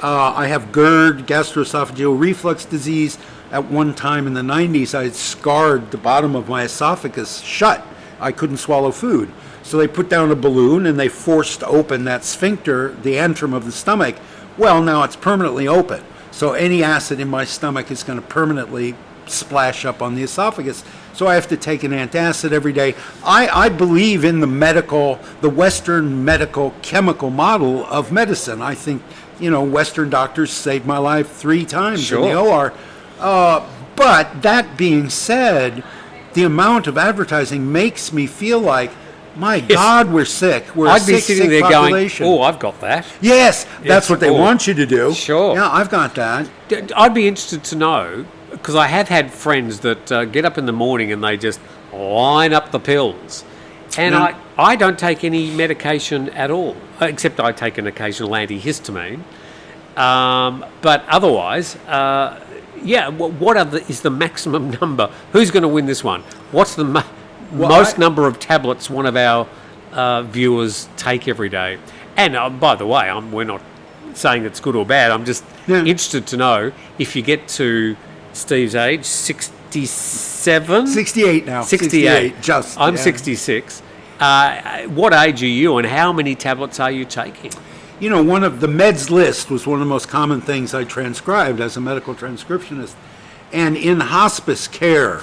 Speaker 1: I have GERD, gastroesophageal reflux disease. At one time in the 90s, I had scarred the bottom of my esophagus shut. I couldn't swallow food. So they put down a balloon and they forced open that sphincter, the antrum of the stomach. Well, now it's permanently open. So any acid in my stomach is going to permanently splash up on the esophagus. So I have to take an antacid every day. I believe in the Western medical chemical model of medicine. I think, Western doctors saved my life 3 times in the OR. But that being said, the amount of advertising makes me feel like, my God, we're sick.
Speaker 2: I'd be sitting there population. Going, I've got that.
Speaker 1: Yes, that's what they want you to do.
Speaker 2: Sure.
Speaker 1: Yeah, I've got that.
Speaker 2: I'd be interested to know, because I have had friends that get up in the morning and they just line up the pills. And I don't take any medication at all, except I take an occasional antihistamine. But otherwise, what is the maximum number? Who's going to win this one? What's the most number of tablets one of our viewers take every day? And by the way, we're not saying it's good or bad. I'm just interested to know, if you get to Steve's age, 67?
Speaker 1: 68 now.
Speaker 2: 68. I'm
Speaker 1: yeah.
Speaker 2: 66. What age are you and how many tablets are you taking?
Speaker 1: One of the meds list was one of the most common things I transcribed as a medical transcriptionist. And in hospice care,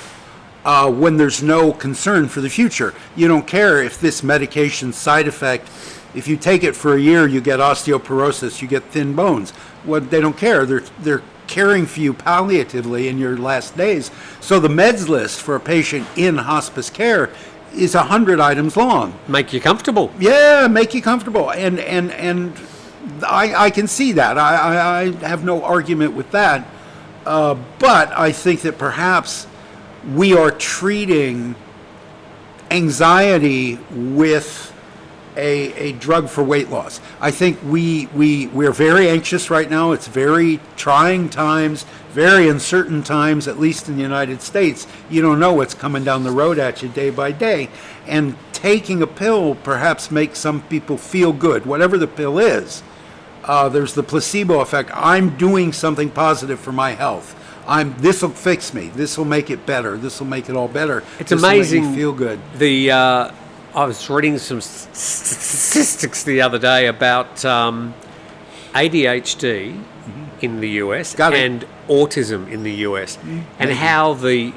Speaker 1: when there's no concern for the future, you don't care if this medication's side effect, if you take it for a year, you get osteoporosis, you get thin bones. Well, they don't care. They're caring for you palliatively in your last days. So the meds list for a patient in hospice care is 100 items long.
Speaker 2: Make you comfortable.
Speaker 1: Yeah, make you comfortable. And I can see that. I have no argument with that. But I think that perhaps we are treating anxiety with a drug for weight loss. I think we're very anxious right now. It's very trying times, very uncertain times, at least in the United States. You don't know what's coming down the road at you day by day. And taking a pill perhaps makes some people feel good, whatever the pill is. There's the placebo effect. I'm doing something positive for my health. This will fix me. This will make it better. This will make it all better.
Speaker 2: It's amazing.
Speaker 1: Make me feel good.
Speaker 2: I was reading some statistics the other day about ADHD in the US and autism in the US, and how the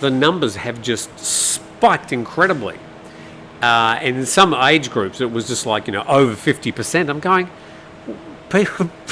Speaker 2: numbers have just spiked incredibly. And in some age groups, it was just like, over 50%. I'm going,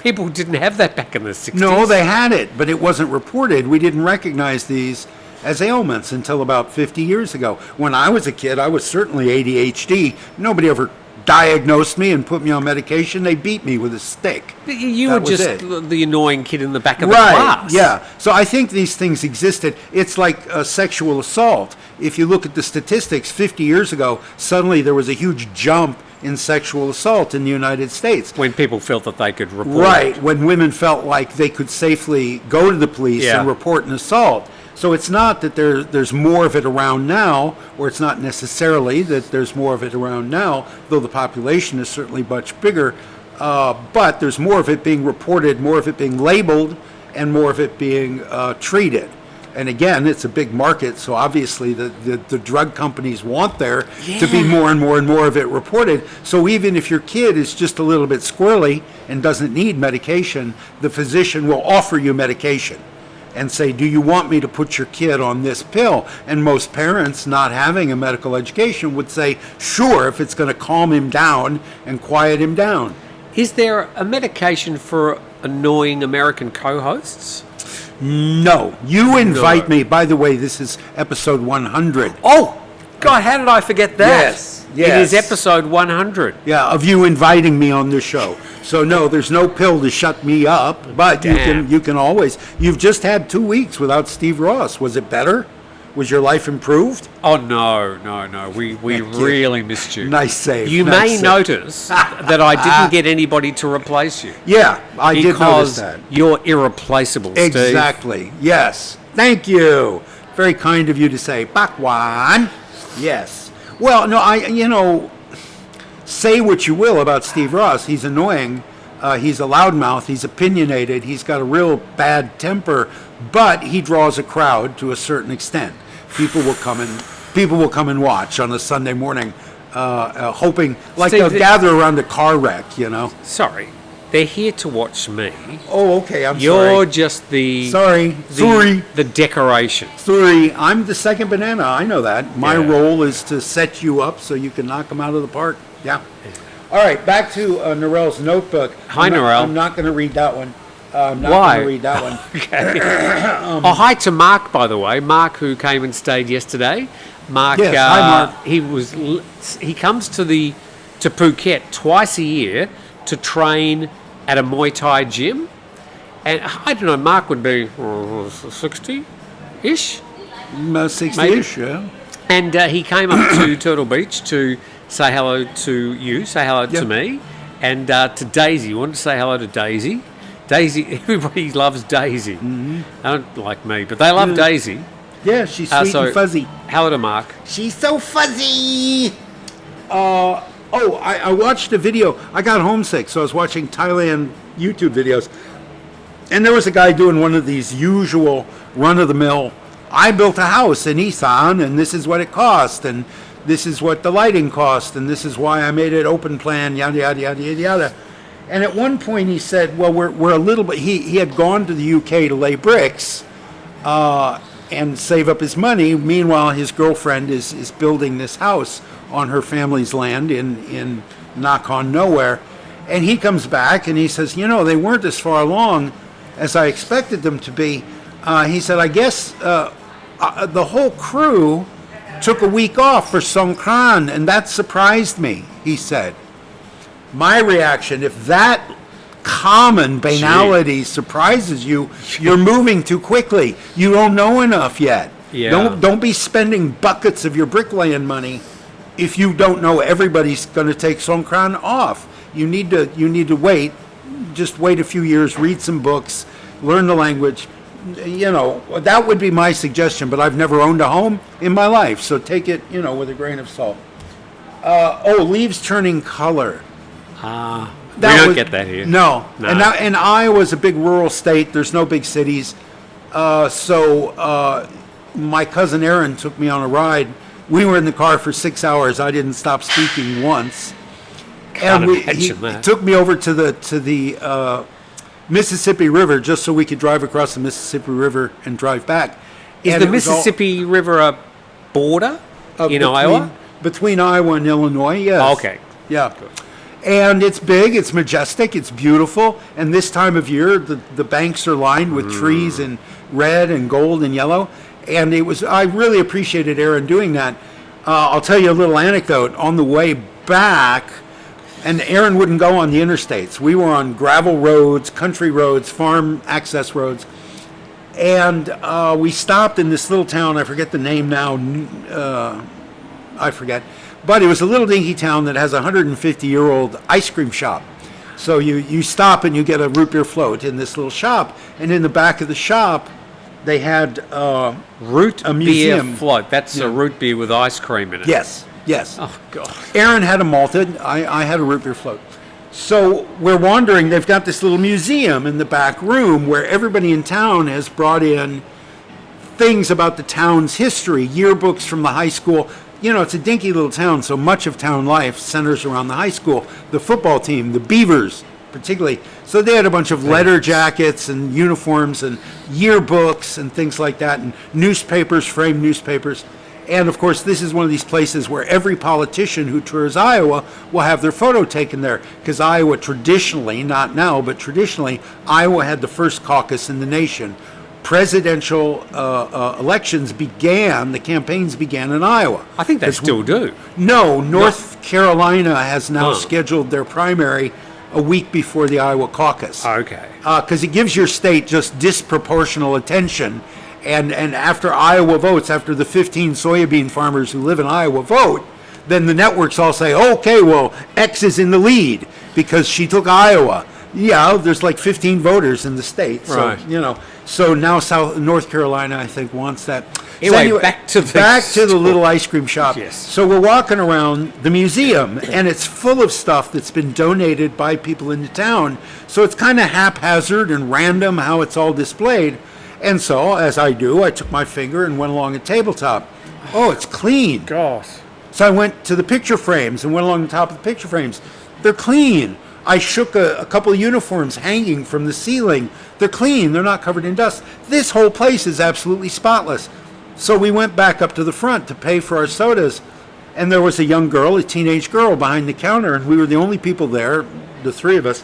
Speaker 2: people didn't have that back in the 60s.
Speaker 1: No, they had it, but it wasn't reported. We didn't recognize these as ailments until about 50 years ago. When I was a kid, I was certainly ADHD. Nobody ever diagnosed me and put me on medication. They beat me with a stick.
Speaker 2: You were just the annoying kid in the back of the class.
Speaker 1: Yeah. So I think these things existed. It's like sexual assault. If you look at the statistics, 50 years ago, suddenly there was a huge jump in sexual assault in the United States.
Speaker 2: When people felt that they could report.
Speaker 1: Right, when women felt like they could safely go to the police and report an assault. So it's not that there's more of it around now, or it's not necessarily that there's more of it around now, though the population is certainly much bigger, but there's more of it being reported, more of it being labeled, and more of it being treated. And again, it's a big market, so obviously the drug companies want there to be more and more and more of it reported. So even if your kid is just a little bit squirrely and doesn't need medication, the physician will offer you medication and say, do you want me to put your kid on this pill? And most parents, not having a medical education, would say, sure, if it's going to calm him down and quiet him down.
Speaker 2: Is there a medication for annoying American co-hosts?
Speaker 1: No. You invite me. By the way, this is episode 100.
Speaker 2: Oh, God, how did I forget that?
Speaker 1: Yes.
Speaker 2: It is episode 100.
Speaker 1: Yeah, of you inviting me on this show. So no, there's no pill to shut me up, but
Speaker 2: Damn.
Speaker 1: you can always. You've just had 2 weeks without Steve Ross. Was it better? Was your life improved?
Speaker 2: Oh no. We really missed you.
Speaker 1: Nice save.
Speaker 2: You
Speaker 1: nice
Speaker 2: may
Speaker 1: save.
Speaker 2: notice that I didn't get anybody to replace you.
Speaker 1: Yeah, I did notice
Speaker 2: Because
Speaker 1: that.
Speaker 2: you're irreplaceable, Steve.
Speaker 1: Exactly. Yes. Thank you. Very kind of you to say, Bakwan. Yes. Well, no, say what you will about Steve Ross. He's annoying. He's a loudmouth. He's opinionated. He's got a real bad temper, but he draws a crowd to a certain extent. People will come and watch on a Sunday morning, hoping like
Speaker 2: Steve,
Speaker 1: they'll gather around a car wreck.
Speaker 2: Sorry. They're here to watch me.
Speaker 1: Oh, okay. I'm
Speaker 2: You're
Speaker 1: sorry.
Speaker 2: just the
Speaker 1: Sorry.
Speaker 2: the decoration.
Speaker 1: Sorry, I'm the second banana. I know that. My
Speaker 2: Yeah.
Speaker 1: role is to set you up so you can knock them out of the park. Yeah. All right, back to Narelle's notebook.
Speaker 2: Hi, Narelle.
Speaker 1: I'm not going to read that one. I'm not
Speaker 2: Why?
Speaker 1: going to read that one.
Speaker 2: Okay. Oh, hi to Mark, by the way. Mark, who came and stayed yesterday. Mark,
Speaker 1: Yes, hi, Mark.
Speaker 2: He comes to Phuket twice a year to train at a Muay Thai gym, and I don't know. Mark would be 60-ish,
Speaker 1: 60-ish, yeah.
Speaker 2: and he came up to Turtle Beach to say hello to you, say hello
Speaker 1: Yep.
Speaker 2: to me, and to Daisy. He wanted to say hello to Daisy. Daisy, everybody loves Daisy. Mm-hmm. I don't like me, but they love Daisy.
Speaker 1: Yeah, she's sweet and fuzzy.
Speaker 2: Hello to Mark.
Speaker 1: She's so fuzzy. I watched a video. I got homesick, so I was watching Thailand YouTube videos. And there was a guy doing one of these usual run-of-the-mill, I built a house in Isan, and this is what it cost, and this is what the lighting cost, and this is why I made it open plan, yada, yada, yada, yada, yada. And at one point he said, well, we're a little bit, he had gone to the UK to lay bricks, and save up his money. Meanwhile, his girlfriend is building this house on her family's land in knock on nowhere. And he comes back and he says, they weren't as far along as I expected them to be. He said, I guess the whole crew took a week off for Songkran, and that surprised me, he said. My reaction, if that common banality surprises you, you're moving too quickly. You don't know enough yet.
Speaker 2: Yeah.
Speaker 1: Don't be spending buckets of your bricklaying money if you don't know everybody's going to take Songkran off. You need to wait. Just wait a few years, read some books, learn the language. That would be my suggestion, but I've never owned a home in my life, so take it, with a grain of salt. Leaves turning color.
Speaker 2: We don't get that here.
Speaker 1: No.
Speaker 2: No.
Speaker 1: And Iowa's a big rural state. There's no big cities. So my cousin Aaron took me on a ride. We were in the car for 6 hours. I didn't stop speaking once.
Speaker 2: Can't
Speaker 1: He
Speaker 2: imagine that.
Speaker 1: took me over to the Mississippi River just so we could drive across the Mississippi River and drive back.
Speaker 2: Is
Speaker 1: And
Speaker 2: the
Speaker 1: it was all-
Speaker 2: Mississippi River a border in Iowa?
Speaker 1: Between Iowa and Illinois, yes.
Speaker 2: Oh, okay.
Speaker 1: Yeah. And it's big, it's majestic, it's beautiful. And this time of year, the banks are lined with trees in red and gold and yellow. And I really appreciated Aaron doing that. I'll tell you a little anecdote. On the way back, and Aaron wouldn't go on the interstates. We were on gravel roads, country roads, farm access roads. And we stopped in this little town, I forget the name now, I forget. But it was a little dinky town that has a 150-year-old ice cream shop. So you stop and you get a root beer float in this little shop. And in the back of the shop, they had a museum.
Speaker 2: Beer float. That's a root beer with ice cream in it.
Speaker 1: Yes.
Speaker 2: Oh, God.
Speaker 1: Aaron had a malted. I had a root beer float. So we're wandering. They've got this little museum in the back room where everybody in town has brought in things about the town's history, yearbooks from the high school. It's a dinky little town, so much of town life centers around the high school, the football team, the Beavers particularly. So they had a bunch of letter jackets and uniforms and yearbooks and things like that, and newspapers, framed newspapers. And of course, this is one of these places where every politician who tours Iowa will have their photo taken there, because Iowa traditionally, not now, but traditionally, Iowa had the first caucus in the nation. Presidential elections the campaigns began in Iowa.
Speaker 2: I think they still do.
Speaker 1: No, North Carolina has now scheduled their primary a week before the Iowa caucus.
Speaker 2: Okay.
Speaker 1: Because it gives your state just disproportional attention. And after Iowa votes, after the 15 soybean farmers who live in Iowa vote, then the networks all say, okay, well, X is in the lead because she took Iowa. Yeah, there's like 15 voters in the state. So,
Speaker 2: Right.
Speaker 1: So now North Carolina, I think, wants that.
Speaker 2: Anyway, back to the
Speaker 1: little ice cream shop.
Speaker 2: Yes.
Speaker 1: So we're walking around the museum, and it's full of stuff that's been donated by people in the town. So it's kind of haphazard and random how it's all displayed. And so, as I do, I took my finger and went along a tabletop. Oh, it's clean.
Speaker 2: Gosh.
Speaker 1: So I went to the picture frames and went along the top of the picture frames. They're clean. I shook a couple of uniforms hanging from the ceiling. They're clean. They're not covered in dust. This whole place is absolutely spotless. So we went back up to the front to pay for our sodas. And there was a young girl, a teenage girl, behind the counter. And we were the only people there, the three of us.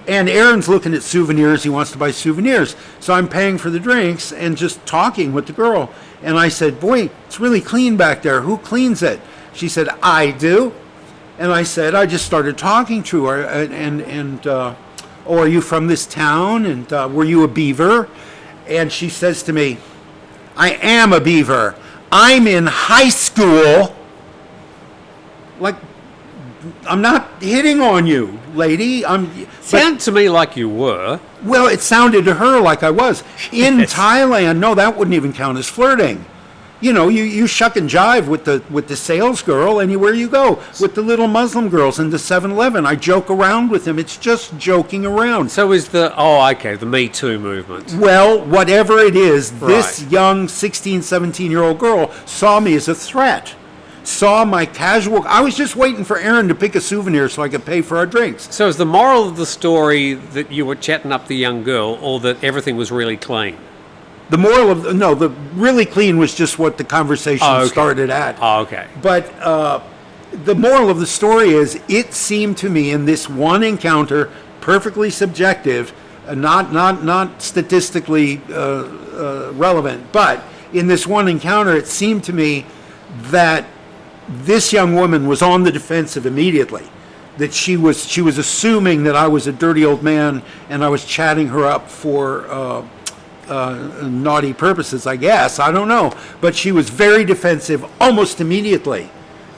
Speaker 1: And Aaron's looking at souvenirs. He wants to buy souvenirs. So I'm paying for the drinks and just talking with the girl. And I said, boy, it's really clean back there. Who cleans it? She said, I do. And I said, I just started talking to her. Oh, are you from this town? And were you a beaver? And she says to me, I am a beaver. I'm in high school. Like, I'm not hitting on you, lady.
Speaker 2: Sounded to me like you were.
Speaker 1: Well, it sounded to her like I was. In
Speaker 2: Yes.
Speaker 1: Thailand, no, that wouldn't even count as flirting. You shuck and jive with the sales girl anywhere you go. With the little Muslim girls in the 7-Eleven, I joke around with them. It's just joking around.
Speaker 2: So is the Me Too movement.
Speaker 1: Well, whatever it is, this
Speaker 2: Right.
Speaker 1: young 16, 17-year-old girl saw me as a threat. Saw my casual. I was just waiting for Aaron to pick a souvenir so I could pay for our drinks.
Speaker 2: So is the moral of the story that you were chatting up the young girl, or that everything was really clean?
Speaker 1: The moral of the really clean was just what the conversation
Speaker 2: Oh, okay.
Speaker 1: started at.
Speaker 2: Oh, okay.
Speaker 1: But the moral of the story is, it seemed to me in this one encounter, perfectly subjective, not statistically relevant, but in this one encounter, it seemed to me that this young woman was on the defensive immediately. That she was assuming that I was a dirty old man and I was chatting her up for naughty purposes, I guess. I don't know. But she was very defensive almost immediately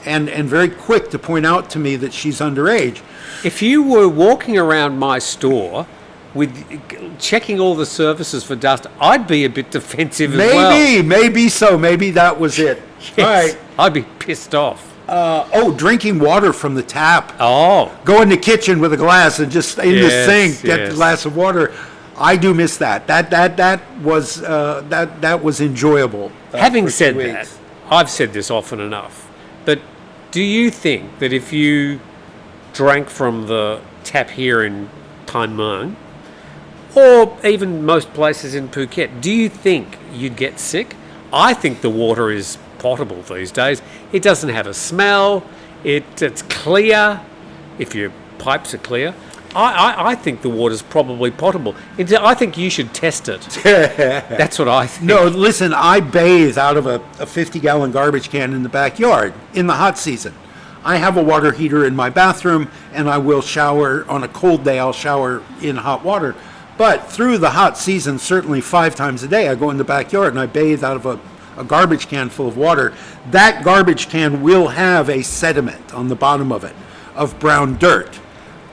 Speaker 1: and very quick to point out to me that she's underage.
Speaker 2: If you were walking around my store with checking all the surfaces for dust, I'd be a bit defensive as well.
Speaker 1: Maybe so. Maybe that was it.
Speaker 2: Yes.
Speaker 1: All right.
Speaker 2: I'd be pissed off.
Speaker 1: Drinking water from the tap.
Speaker 2: Oh.
Speaker 1: Go in the kitchen with a glass and just in the
Speaker 2: Yes,
Speaker 1: sink get
Speaker 2: yes.
Speaker 1: a glass of water. I do miss that. That was enjoyable.
Speaker 2: Having
Speaker 1: for
Speaker 2: said
Speaker 1: 2
Speaker 2: that,
Speaker 1: weeks.
Speaker 2: I've said this often enough, but do you think that if you drank from the tap here in Panmung, or even most places in Phuket, do you think you'd get sick? I think the water is potable these days. It doesn't have a smell. It's clear, if your pipes are clear. I think the water's probably potable. I think you should test it. That's what I think.
Speaker 1: No, listen, I bathe out of a 50-gallon garbage can in the backyard in the hot season. I have a water heater in my bathroom, and I will shower on a cold day. I'll shower in hot water. But through the hot season, certainly 5 times a day, I go in the backyard and I bathe out of a garbage can full of water. That garbage can will have a sediment on the bottom of it, of brown dirt.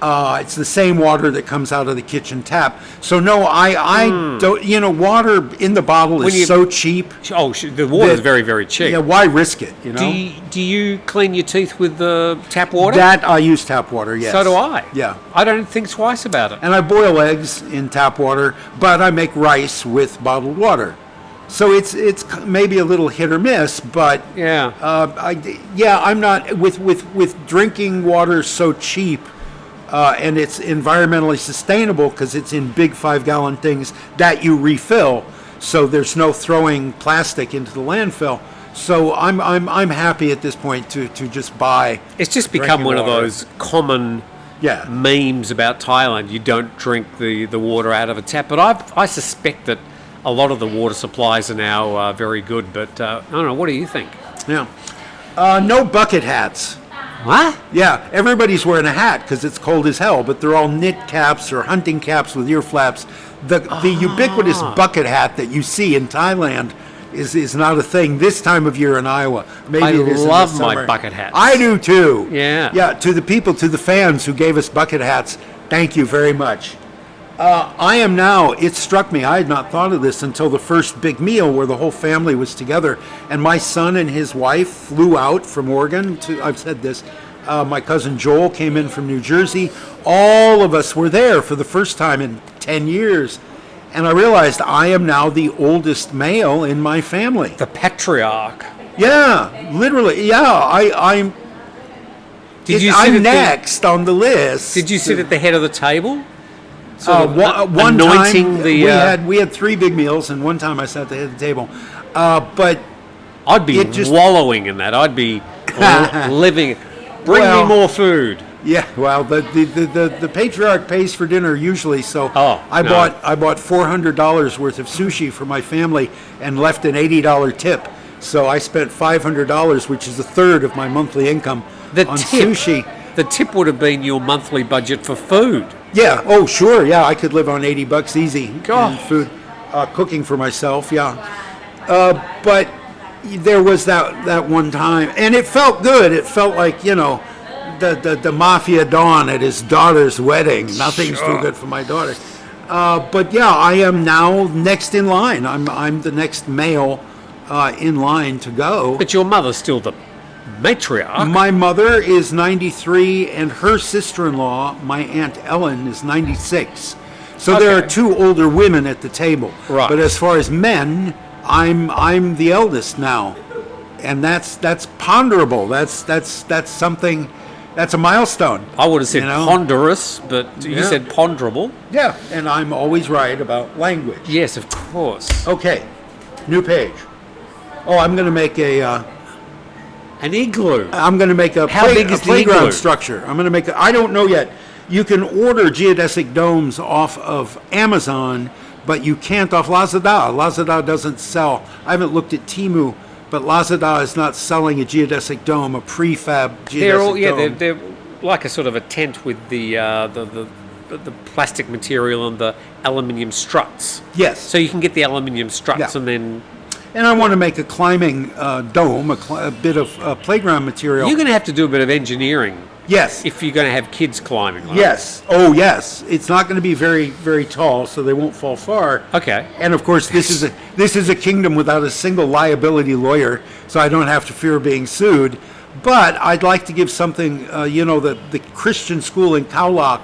Speaker 1: It's the same water that comes out of the kitchen tap. So no, I don't. Water in the bottle is so cheap.
Speaker 2: Oh, the water's very, very cheap.
Speaker 1: Yeah, why risk it?
Speaker 2: Do you clean your teeth with the tap water?
Speaker 1: That I use tap water. Yes.
Speaker 2: So do I.
Speaker 1: Yeah.
Speaker 2: I don't think twice about it.
Speaker 1: And I boil eggs in tap water, but I make rice with bottled water. So it's maybe a little hit or miss, but
Speaker 2: Yeah.
Speaker 1: I'm not with drinking water so cheap. And it's environmentally sustainable because it's in big 5-gallon things that you refill, so there's no throwing plastic into the landfill. So I'm happy at this point to just buy.
Speaker 2: It's just become one of
Speaker 1: water.
Speaker 2: those common memes about Thailand. You don't drink the water out of a tap, but I suspect that a lot of the water supplies are now very good. But I don't know. What do you think?
Speaker 1: Yeah. No bucket hats.
Speaker 2: What?
Speaker 1: Yeah, everybody's wearing a hat because it's cold as hell, but they're all knit caps or hunting caps with ear flaps. The ubiquitous bucket hat that you see in Thailand is not a thing this time of year in Iowa. Maybe
Speaker 2: I
Speaker 1: it is in
Speaker 2: love
Speaker 1: the
Speaker 2: my
Speaker 1: summer.
Speaker 2: bucket hats.
Speaker 1: I do too.
Speaker 2: Yeah.
Speaker 1: Yeah, to the people, to the fans who gave us bucket hats, thank you very much. I am now, it struck me, I had not thought of this until the first big meal where the whole family was together. And my son and his wife flew out from Oregon to, I've said this, my cousin Joel came in from New Jersey. All of us were there for the first time in 10 years. And I realized I am now the oldest male in my family.
Speaker 2: The patriarch.
Speaker 1: Yeah, literally. Yeah, I'm
Speaker 2: Did you
Speaker 1: I'm
Speaker 2: sit at
Speaker 1: next on the list.
Speaker 2: Did you sit at the head of the table? Sort of
Speaker 1: One
Speaker 2: anointing
Speaker 1: time
Speaker 2: the.
Speaker 1: we had 3 big meals, and one time I sat at the head of the table. But
Speaker 2: I'd be
Speaker 1: it just-
Speaker 2: wallowing in that. I'd be living. Bring
Speaker 1: Well,
Speaker 2: me more food.
Speaker 1: yeah, well, the patriarch pays for dinner usually, so
Speaker 2: Oh,
Speaker 1: I
Speaker 2: no.
Speaker 1: bought $400 worth of sushi for my family and left an $80 tip. So I spent $500, which is a third of my monthly income on
Speaker 2: tip.
Speaker 1: sushi.
Speaker 2: The tip would have been your monthly budget for food.
Speaker 1: Yeah. Oh, sure. Yeah, I could live on $80 easy
Speaker 2: God.
Speaker 1: in food, cooking for myself. Yeah. But there was that one time, and it felt good. It felt like the mafia don at his daughter's wedding. Nothing's too good for my daughter. But yeah, I am now next in line. I'm the next male in line to go.
Speaker 2: But your mother's still the matriarch.
Speaker 1: My mother is 93, and her sister-in-law, my Aunt Ellen, is 96. So there are
Speaker 2: Okay.
Speaker 1: 2 older women at the table.
Speaker 2: Right.
Speaker 1: But as far as men, I'm the eldest now, and that's ponderable. That's something. That's a milestone.
Speaker 2: I would have said
Speaker 1: you know?
Speaker 2: ponderous, but you
Speaker 1: Yeah.
Speaker 2: said ponderable.
Speaker 1: Yeah, and I'm always right about language.
Speaker 2: Yes, of course.
Speaker 1: Okay, new page. Oh, I'm going to make
Speaker 2: An igloo.
Speaker 1: I'm going to make a,
Speaker 2: How big is the
Speaker 1: playground
Speaker 2: igloo?
Speaker 1: structure. I'm going to make. I don't know yet. You can order geodesic domes off of Amazon, but you can't off Lazada. Lazada doesn't sell. I haven't looked at Temu, but Lazada is not selling a geodesic dome, a prefab geodesic
Speaker 2: They're all
Speaker 1: dome.
Speaker 2: they're like a sort of a tent with the plastic material and the aluminium struts.
Speaker 1: Yes.
Speaker 2: So you can get the aluminium struts
Speaker 1: Yeah.
Speaker 2: and then
Speaker 1: And I want to make a climbing dome, a bit of playground material.
Speaker 2: you're going to have to do a bit of engineering
Speaker 1: Yes.
Speaker 2: if you're going to have kids climbing. Right?
Speaker 1: Yes. Oh, yes. It's not going to be very, very tall, so they won't fall far.
Speaker 2: Okay.
Speaker 1: And of course, this is a kingdom without a single liability lawyer, so I don't have to fear being sued. But I'd like to give something. The Christian school in Khao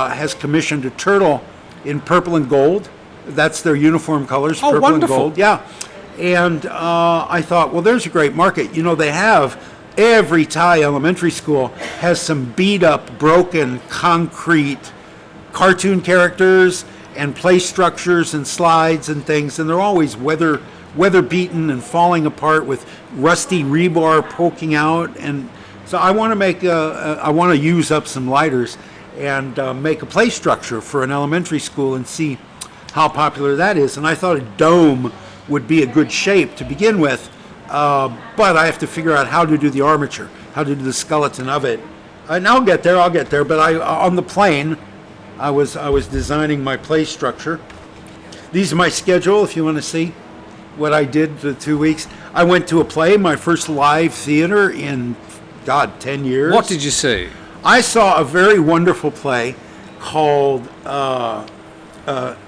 Speaker 1: has commissioned a turtle in purple and gold. That's their uniform colors,
Speaker 2: Oh,
Speaker 1: purple
Speaker 2: wonderful.
Speaker 1: and gold. Yeah. And I thought, well, there's a great market. They have. Every Thai elementary school has some beat up, broken, concrete cartoon characters and play structures and slides and things, and they're always weather beaten and falling apart with rusty rebar poking out. And so I want to use up some lighters and make a play structure for an elementary school and see how popular that is. And I thought a dome would be a good shape to begin with. But I have to figure out how to do the armature, how to do the skeleton of it. And I'll get there. But on the plane, I was designing my play structure. These are my schedule, if you want to see what I did the 2 weeks. I went to a play, my first live theater in, 10 years.
Speaker 2: What did you see?
Speaker 1: I saw a very wonderful play called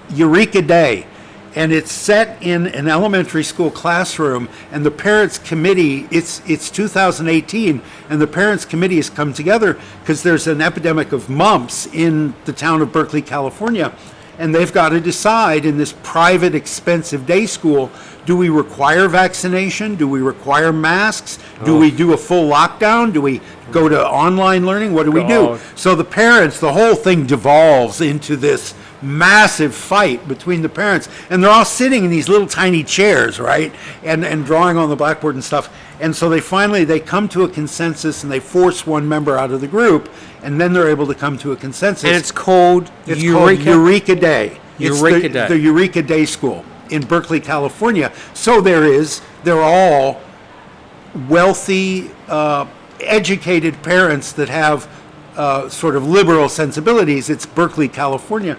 Speaker 1: Eureka Day. And it's set in an elementary school classroom, and the parents' committee, it's 2018, and the parents' committee has come together because there's an epidemic of mumps in the town of Berkeley, California. And they've got to decide in this private, expensive day school, do we require vaccination? Do we require masks? Do we do a full lockdown? Do we go to online learning? What do we do?
Speaker 2: God.
Speaker 1: So the parents, the whole thing devolves into this massive fight between the parents, and they're all sitting in these little tiny chairs, right, and drawing on the blackboard and stuff. And so they come to a consensus, and they force one member out of the group, and then they're able to come to a consensus.
Speaker 2: And it's called
Speaker 1: It's
Speaker 2: Eureka.
Speaker 1: called Eureka Day. It's
Speaker 2: Eureka Day.
Speaker 1: The Eureka Day School in Berkeley, California. So they're all wealthy, educated parents that have sort of liberal sensibilities. It's Berkeley, California.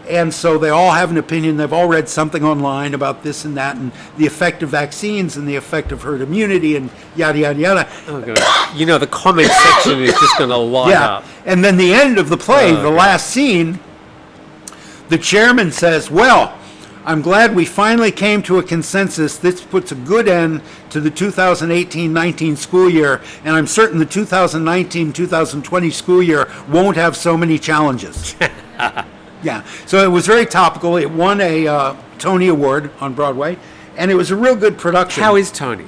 Speaker 1: And so they all have an opinion. They've all read something online about this and that, and the effect of vaccines and the effect of herd immunity and yada, yada, yada.
Speaker 2: Oh, God. You know, the comment section is just going to light up.
Speaker 1: And then the end of the play, the last scene, the chairman says, well, I'm glad we finally came to a consensus. This puts a good end to the 2018-19 school year, and I'm certain the 2019-2020 school year won't have so many challenges. Yeah, so it was very topical. It won a Tony Award on Broadway, and it was a real good production.
Speaker 2: How is Tony?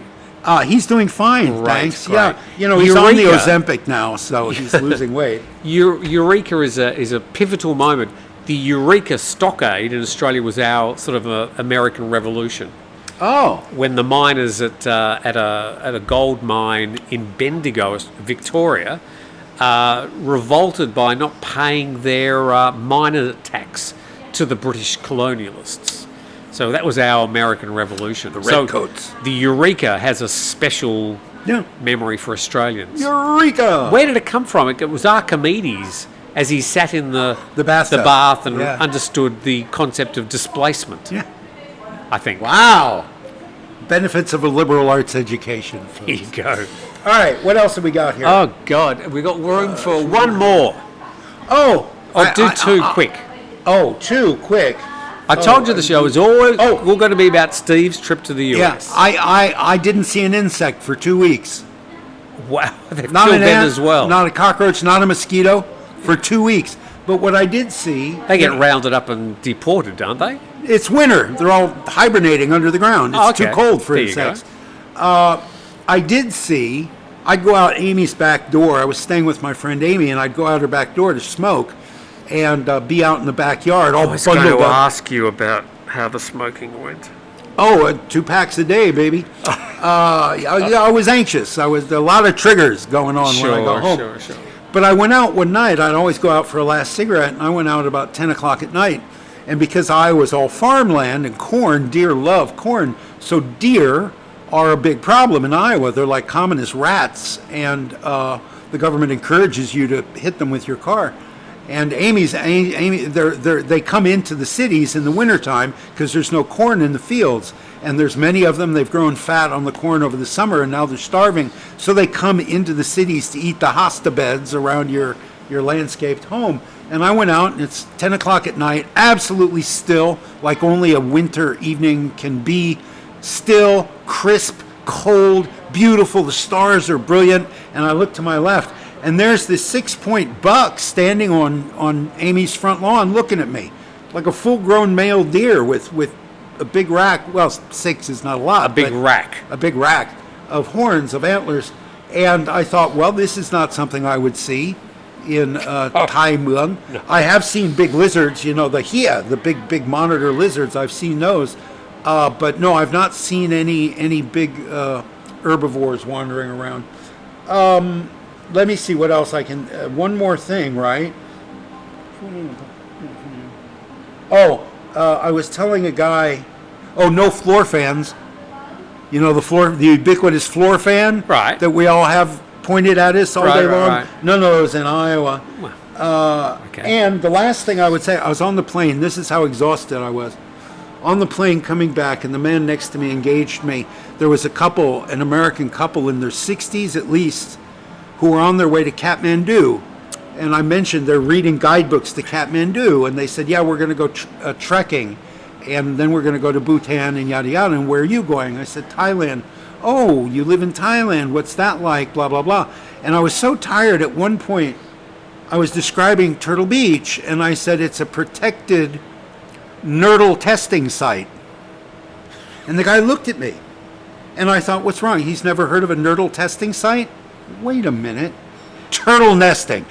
Speaker 1: He's doing fine,
Speaker 2: Great,
Speaker 1: thanks.
Speaker 2: great.
Speaker 1: Yeah, you know, he's on the
Speaker 2: Eureka.
Speaker 1: Ozempic now, so he's losing weight.
Speaker 2: Eureka is a pivotal moment. The Eureka stockade in Australia was our sort of American Revolution.
Speaker 1: Oh,
Speaker 2: When the miners at a gold mine in Bendigo, Victoria, revolted by not paying their miner tax to the British colonialists. So that was our American Revolution. The
Speaker 1: Redcoats.
Speaker 2: The Eureka has a special memory for Australians.
Speaker 1: Eureka!
Speaker 2: Where did it come from? It was Archimedes as he sat in the
Speaker 1: bathtub.
Speaker 2: bath and
Speaker 1: Yeah.
Speaker 2: understood the concept of displacement.
Speaker 1: Yeah.
Speaker 2: I think.
Speaker 1: Wow. Benefits of a liberal arts education.
Speaker 2: There you go.
Speaker 1: All right, what else have we got here?
Speaker 2: Oh God, we got room for one more.
Speaker 1: Oh,
Speaker 2: I'll do two quick.
Speaker 1: Too quick.
Speaker 2: I told you the show is always all going to be about Steve's trip to the US.
Speaker 1: Yeah, I didn't see an insect for 2 weeks.
Speaker 2: Wow, they've
Speaker 1: Not
Speaker 2: killed
Speaker 1: an
Speaker 2: them
Speaker 1: ant,
Speaker 2: as well.
Speaker 1: not a cockroach, not a mosquito for 2 weeks. But what I did see...
Speaker 2: They get rounded up and deported, don't they?
Speaker 1: It's winter. They're all hibernating under the ground. It's too cold for
Speaker 2: There you
Speaker 1: insects. I did see... I'd go out Amy's back door. I was staying with my friend Amy, and I'd go out her back door to smoke and be out in the backyard all bundled up.
Speaker 2: ask you about how the smoking went.
Speaker 1: Oh, 2 packs a day, baby. I was anxious. There were a lot of triggers going on when I got home.
Speaker 2: Sure.
Speaker 1: But I went out one night. I'd always go out for a last cigarette, and I went out about 10 o'clock at night. And because Iowa was all farmland and corn, deer love corn, so deer are a big problem in Iowa. They're like common as rats, and the government encourages you to hit them with your car. And Amy, they come into the cities in the wintertime because there's no corn in the fields. And there's many of them. They've grown fat on the corn over the summer, and now they're starving. So they come into the cities to eat the hosta beds around your landscaped home. And I went out, and it's 10 o'clock at night, absolutely still, like only a winter evening can be. Still, crisp, cold, beautiful. The stars are brilliant. And I look to my left, and there's this 6-point buck standing on Amy's front lawn looking at me, like a full-grown male deer with a big rack. Well, 6 is not a lot.
Speaker 2: A big rack
Speaker 1: of horns, of antlers. And I thought, well, this is not something I would see in Tai Muang. No. I have seen big lizards, the big monitor lizards. I've seen those. But no, I've not seen any big herbivores wandering around. Let me see what else I can... one more thing, right? I was telling a guy... Oh, no floor fans. The ubiquitous floor fan?
Speaker 2: Right.
Speaker 1: That we all have pointed at us all day long?
Speaker 2: Right.
Speaker 1: None of those in Iowa.
Speaker 2: Okay.
Speaker 1: And the last thing I would say, I was on the plane. This is how exhausted I was. On the plane coming back, and the man next to me engaged me. There was an American couple in their 60s at least, who were on their way to Kathmandu. And I mentioned they're reading guidebooks to Kathmandu, and they said, yeah, we're going to go trekking, and then we're going to go to Bhutan and yada yada. And where are you going? I said, Thailand. Oh, you live in Thailand. What's that like? Blah, blah, blah. And I was so tired at one point, I was describing Turtle Beach, and I said it's a protected nurdle testing site. And the guy looked at me, and I thought, what's wrong? He's never heard of a nurdle testing site? Wait a minute. Turtle nesting.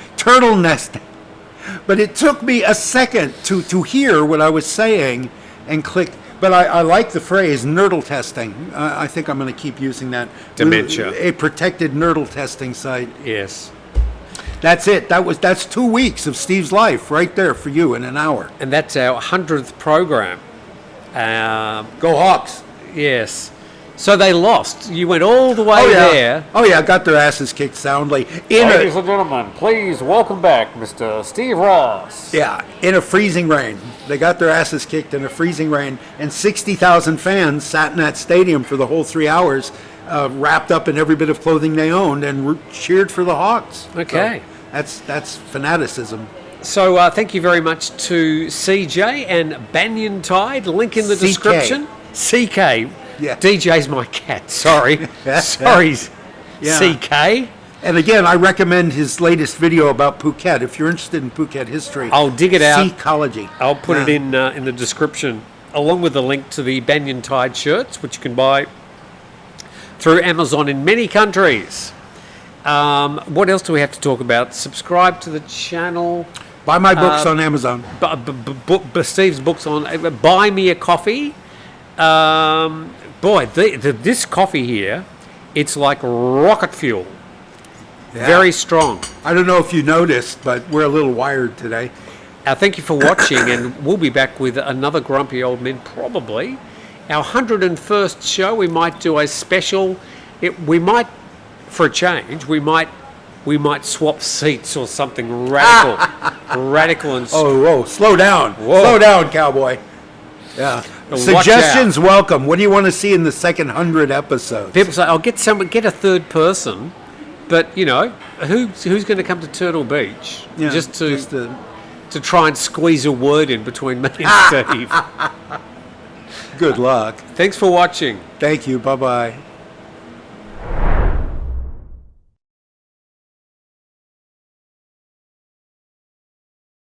Speaker 1: But it took me a second to hear what I was saying and click. But I like the phrase nurdle testing. I think I'm going to keep using that.
Speaker 2: Dementia.
Speaker 1: A protected nurdle testing site.
Speaker 2: Yes.
Speaker 1: That's it. That's 2 weeks of Steve's life right there for you in an hour.
Speaker 2: And that's our 100th program.
Speaker 1: Go Hawks.
Speaker 2: Yes. So they lost. You went all the way there.
Speaker 1: Oh yeah, got their asses kicked soundly
Speaker 2: Ladies and gentlemen, please welcome back Mr. Steve Ross.
Speaker 1: in a freezing rain. They got their asses kicked in a freezing rain, and 60,000 fans sat in that stadium for the whole 3 hours, wrapped up in every bit of clothing they owned, and cheered for the Hawks.
Speaker 2: Okay.
Speaker 1: So that's fanaticism.
Speaker 2: So thank you very much to CJ and Banyan Tide. Link in the
Speaker 1: CK.
Speaker 2: description. CK.
Speaker 1: Yeah.
Speaker 2: DJ's my cat. Sorry. Sorry.
Speaker 1: Yeah.
Speaker 2: CK.
Speaker 1: And again, I recommend his latest video about Phuket. If you're interested in Phuket history,
Speaker 2: I'll dig it out.
Speaker 1: Ecology.
Speaker 2: I'll put it in the description, along with the link to the Banyan Tide shirts, which you can buy through Amazon in many countries. What else do we have to talk about? Subscribe to the channel.
Speaker 1: Buy my books on Amazon.
Speaker 2: Steve's books on. Buy me a coffee. This coffee here, it's like rocket fuel.
Speaker 1: Yeah.
Speaker 2: Very strong.
Speaker 1: I don't know if you noticed, but we're a little wired today.
Speaker 2: Thank you for watching, and we'll be back with another Grumpy Old Men, probably. Our 101st show, we might do a special. We might, for a change, we might swap seats or something radical. Radical and...
Speaker 1: Whoa, slow down.
Speaker 2: Whoa.
Speaker 1: Slow down, cowboy. Yeah. Suggestions welcome. What do you want to see in the second 100 episodes?
Speaker 2: People say, "I'll get a third person," but who's going to come to Turtle Beach just to try and squeeze a word in between me and Steve?
Speaker 1: Good luck.
Speaker 2: Thanks for watching.
Speaker 1: Thank you. Bye-bye.